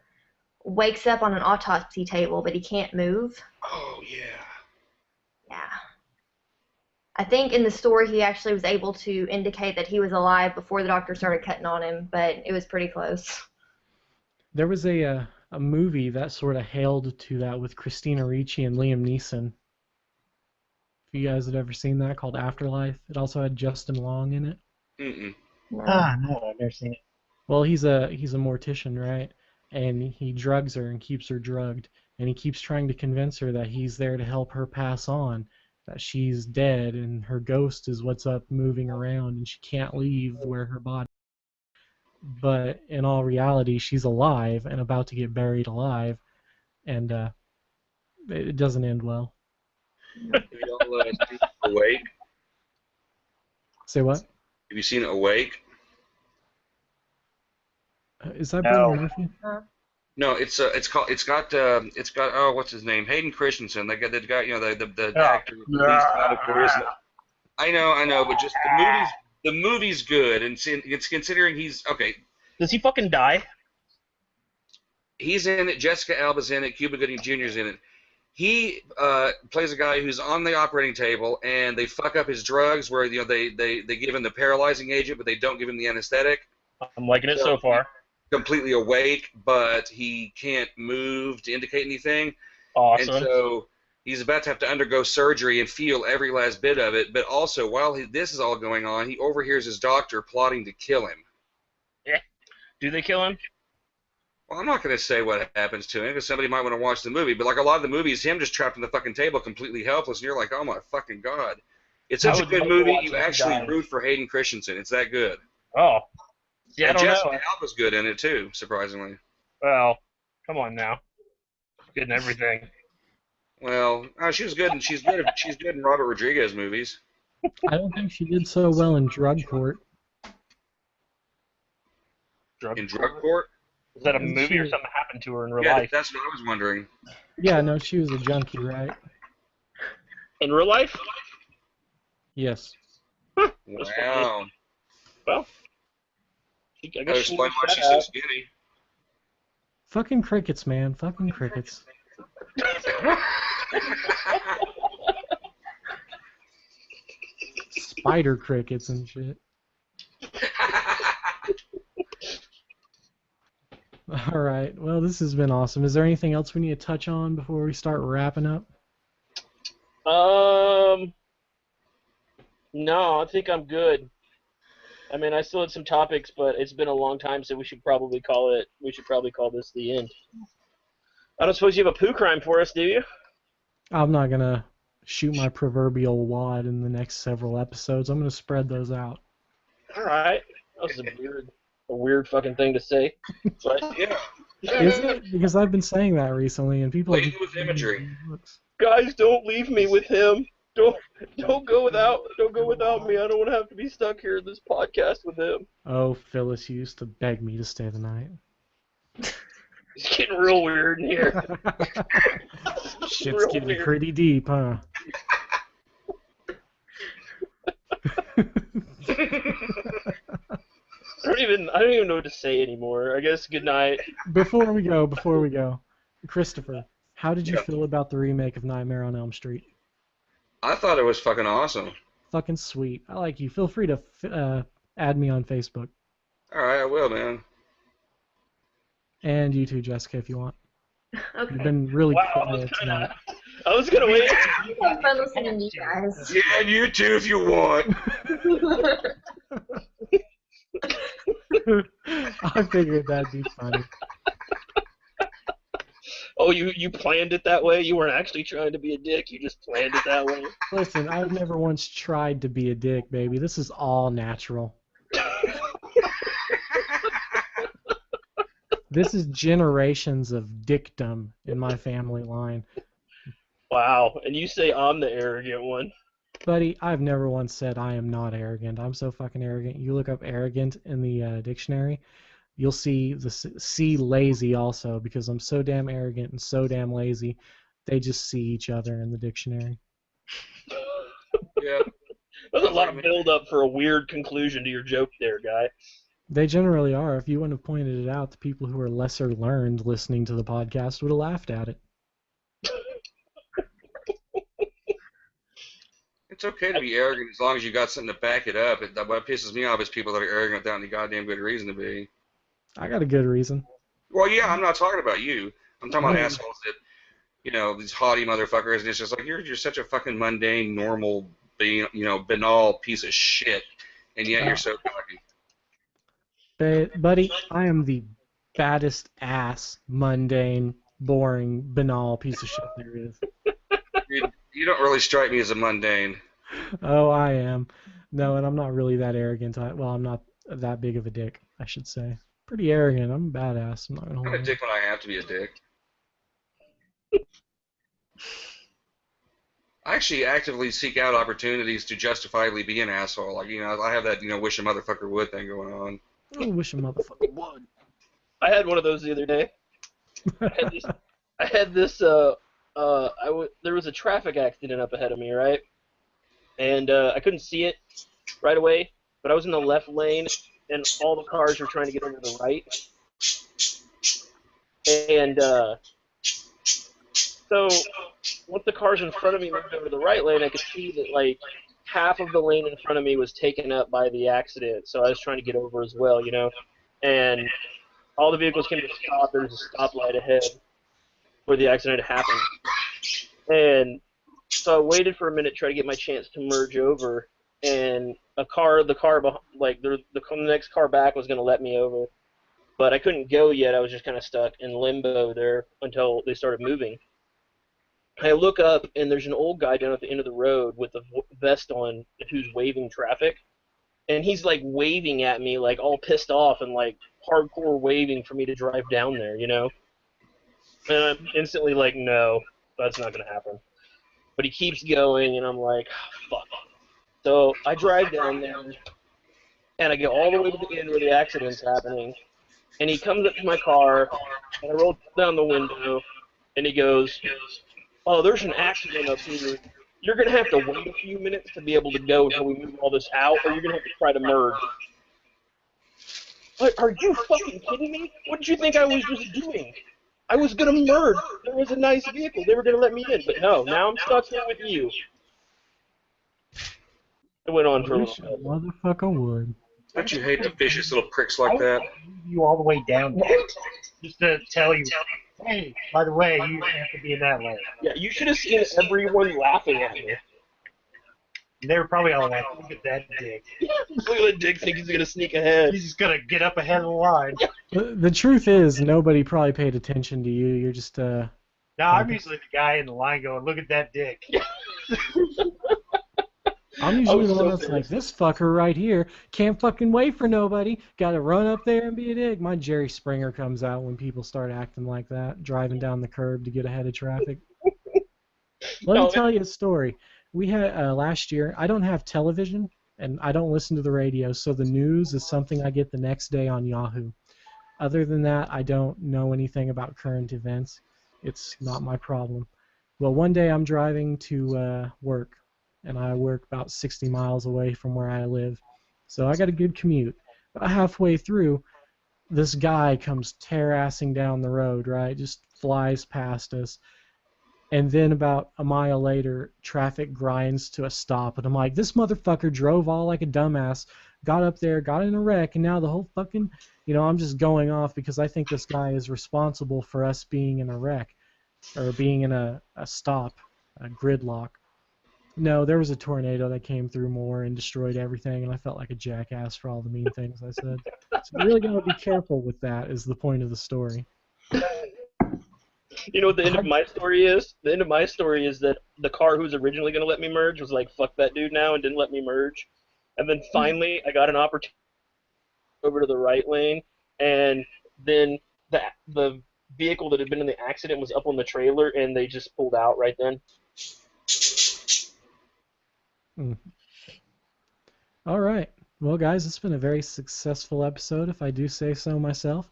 wakes up on an autopsy table, but he can't move. Oh, yeah. Yeah. I think in the story he actually was able to indicate that he was alive before the doctor started cutting on him, but it was pretty close. There was a movie that sort of hailed to that with Christina Ricci and Liam Neeson. If you guys had ever seen that, called Afterlife. It also had Justin Long in it. Mm-mm. No. No, I've never seen it. Well, he's a mortician, right? And he drugs her and keeps her drugged. And he keeps trying to convince her that he's there to help her pass on, that she's dead and her ghost is what's up moving around and she can't leave where her body. But in all reality, she's alive and about to get buried alive, and it doesn't end well. Have you all seen Awake? Say what? Have you seen Awake? Is that No. Brian Murphy? No, it's got oh, what's his name? Hayden Christensen. The guy, the Oh. actor. I know, but just the movie's good, and it's considering he's okay. Does he fucking die? He's in it. Jessica Alba's in it. Cuba Gooding Jr.'s in it. He plays a guy who's on the operating table, and they fuck up his drugs, where they give him the paralyzing agent, but they don't give him the anesthetic. I'm liking it so far. Completely awake, but he can't move to indicate anything. Awesome. And so he's about to have to undergo surgery and feel every last bit of it. But also, while this is all going on, he overhears his doctor plotting to kill him. Do they kill him? Well, I'm not going to say what happens to him because somebody might want to watch the movie. But like a lot of the movies, him just trapped on the fucking table, completely helpless, and you're like, oh my fucking god! It's I such a would good love to movie. watch You him actually die. root for Hayden Christensen. It's that good. Oh. Yeah, I and don't Jessica know. Alba's good in it too, surprisingly. Well, come on now. Good in everything. Well, she was good, and she's good in Robert Rodriguez movies. I don't think she did so well in Drug Court. In Drug Court? Is that a Isn't movie she- or something happened to her in real Yeah, life? that's what I was wondering. Yeah, no, she was a junkie, right? In real life? Yes. Wow. Well, I That guess she explains why was she's so skinny. Fucking crickets, man. Fucking crickets. Spider crickets and shit. All right. Well, this has been awesome. Is there anything else we need to touch on before we start wrapping up? No, I think I'm good. I mean, I still had some topics, but it's been a long time, so we should probably call this the end. I don't suppose you have a poo crime for us, do you? I'm not going to shoot my proverbial wad in the next several episodes. I'm going to spread those out. All right. That was a weird fucking thing to say. But Yeah. Is it? Because I've been saying that recently, and people. Lead with imagery. Guys, don't leave me with him. Don't go without me. I don't want to have to be stuck here in this podcast with him. Oh, Phyllis used to beg me to stay the night. It's getting real weird in here. Shit's getting pretty deep, huh? I don't even know what to say anymore. I guess good night. Before we go, Kristofer, how did you feel about the remake of Nightmare on Elm Street? I thought it was fucking awesome. Fucking sweet. I like you. Feel free to add me on Facebook. All right, I will, man. And you too, Jessica, if you want. Okay. You've been really quiet tonight. I was gonna wait. It's been fun listening to you guys. Yeah, and you too if you want. I figured that'd be funny. Oh, you planned it that way? You weren't actually trying to be a dick. You just planned it that way? Listen, I've never once tried to be a dick, baby. This is all natural. This is generations of dickdom in my family line. Wow, and you say I'm the arrogant one. Buddy, I've never once said I am not arrogant. I'm so fucking arrogant. You look up arrogant in the dictionary, you'll see lazy also, because I'm so damn arrogant and so damn lazy. They just see each other in the dictionary. Yeah. There's a lot of build-up for a weird conclusion to your joke there, guy. They generally are. If you wouldn't have pointed it out, the people who are lesser learned listening to the podcast would have laughed at it. It's okay to be arrogant as long as you got something to back it up. What pisses me off is people that are arrogant without any goddamn good reason to be. I got a good reason. Well, yeah, I'm not talking about you. I'm talking about assholes that, these haughty motherfuckers, and it's just like, you're such a fucking mundane, normal, banal piece of shit, and yet you're so cocky. Buddy, I am the baddest ass, mundane, boring, banal piece of shit there is. You don't really strike me as a mundane. Oh, I am. No, and I'm not really that arrogant. Well, I'm not that big of a dick, I should say. Pretty arrogant. I'm a badass. I'm not gonna hold I'm a dick when I have to be a dick. I actually actively seek out opportunities to justifiably be an asshole. Like, I have that, wish a motherfucker would thing going on. I wish a motherfucker would. I had one of those the other day. There was a traffic accident up ahead of me, right? And I couldn't see it right away, but I was in the left lane, and all the cars were trying to get over to the right. And so once the cars in front of me moved over to the right lane, I could see that, like, half of the lane in front of me was taken up by the accident, so I was trying to get over as well, And all the vehicles came to stop. There was a stoplight ahead where the accident happened. And so I waited for a minute to try to get my chance to merge over, and the next car back was going to let me over. But I couldn't go yet. I was just kind of stuck in limbo there until they started moving. I look up, and there's an old guy down at the end of the road with a vest on who's waving traffic. And he's, like, waving at me, like, all pissed off and, like, hardcore waving for me to drive down there, And I'm instantly like, no, that's not going to happen. But he keeps going, and I'm like, fuck. So I drive down there, and I get all the way to the end where the accident's happening. And he comes up to my car, and I roll down the window, and he goes, oh, there's an accident up here. You're going to have to wait a few minutes to be able to go until we move all this out, or you're going to have to try to merge. Like, are you fucking kidding me? What did you think I was just doing? I was going to merge. There was a nice vehicle. They were going to let me in. But no, now I'm stuck here with you. It went on for a little bit. Motherfucker would. Don't you hate the vicious little pricks like that? You all the way down there just to tell you, hey, by the way, you have to be in that lane. Yeah, you should have seen everyone laughing at me. And they were probably all like, look at that dick. Look at that dick, think he's going to sneak ahead. He's just going to get up ahead of the line. The truth is, nobody probably paid attention to you. You're just, No, I'm usually the guy in the line going, look at that dick. I'm usually the one so that's like, pissed. this fucker right here can't fucking wait for nobody. Got to run up there and be a dick. My Jerry Springer comes out when people start acting like that, driving down the curb to get ahead of traffic. Let me tell you a story. We had last year. I don't have television and I don't listen to the radio, so the news is something I get the next day on Yahoo. Other than that, I don't know anything about current events. It's not my problem. Well, one day I'm driving to work, and I work about 60 miles away from where I live. So I got a good commute. About halfway through, this guy comes tear-assing down the road, right? Just flies past us. And then about a mile later, traffic grinds to a stop. And I'm like, this motherfucker drove all like a dumbass, got up there, got in a wreck, and now the whole fucking, I'm just going off because I think this guy is responsible for us being in a wreck or being in a stop, a gridlock. No, there was a tornado that came through more and destroyed everything, and I felt like a jackass for all the mean things I said. So you really got to be careful with that is the point of the story. You know what the end of my story is? The end of my story is that the car who was originally going to let me merge was like, fuck that dude now, and didn't let me merge. And then finally, I got an opportunity over to the right lane, and then the vehicle that had been in the accident was up on the trailer, and they just pulled out right then. All right. Well, guys, it's been a very successful episode, if I do say so myself.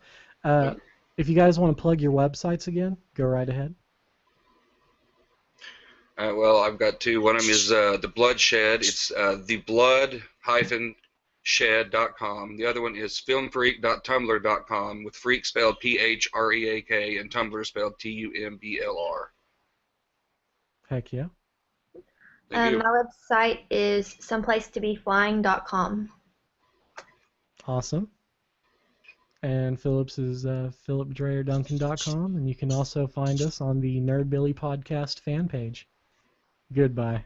If you guys want to plug your websites again, go right ahead. Well, I've got two. One of them is The Bloodshed. It's theblood-shed.com. The other one is filmfreak.tumblr.com, with freak spelled Phreak and Tumblr spelled Tumbler. Heck yeah. Thank you. My website is someplacetobeflying.com. Awesome. And Phillip's is philipdreyerduncan.com, and you can also find us on the Nerdbilly Podcast fan page. Goodbye.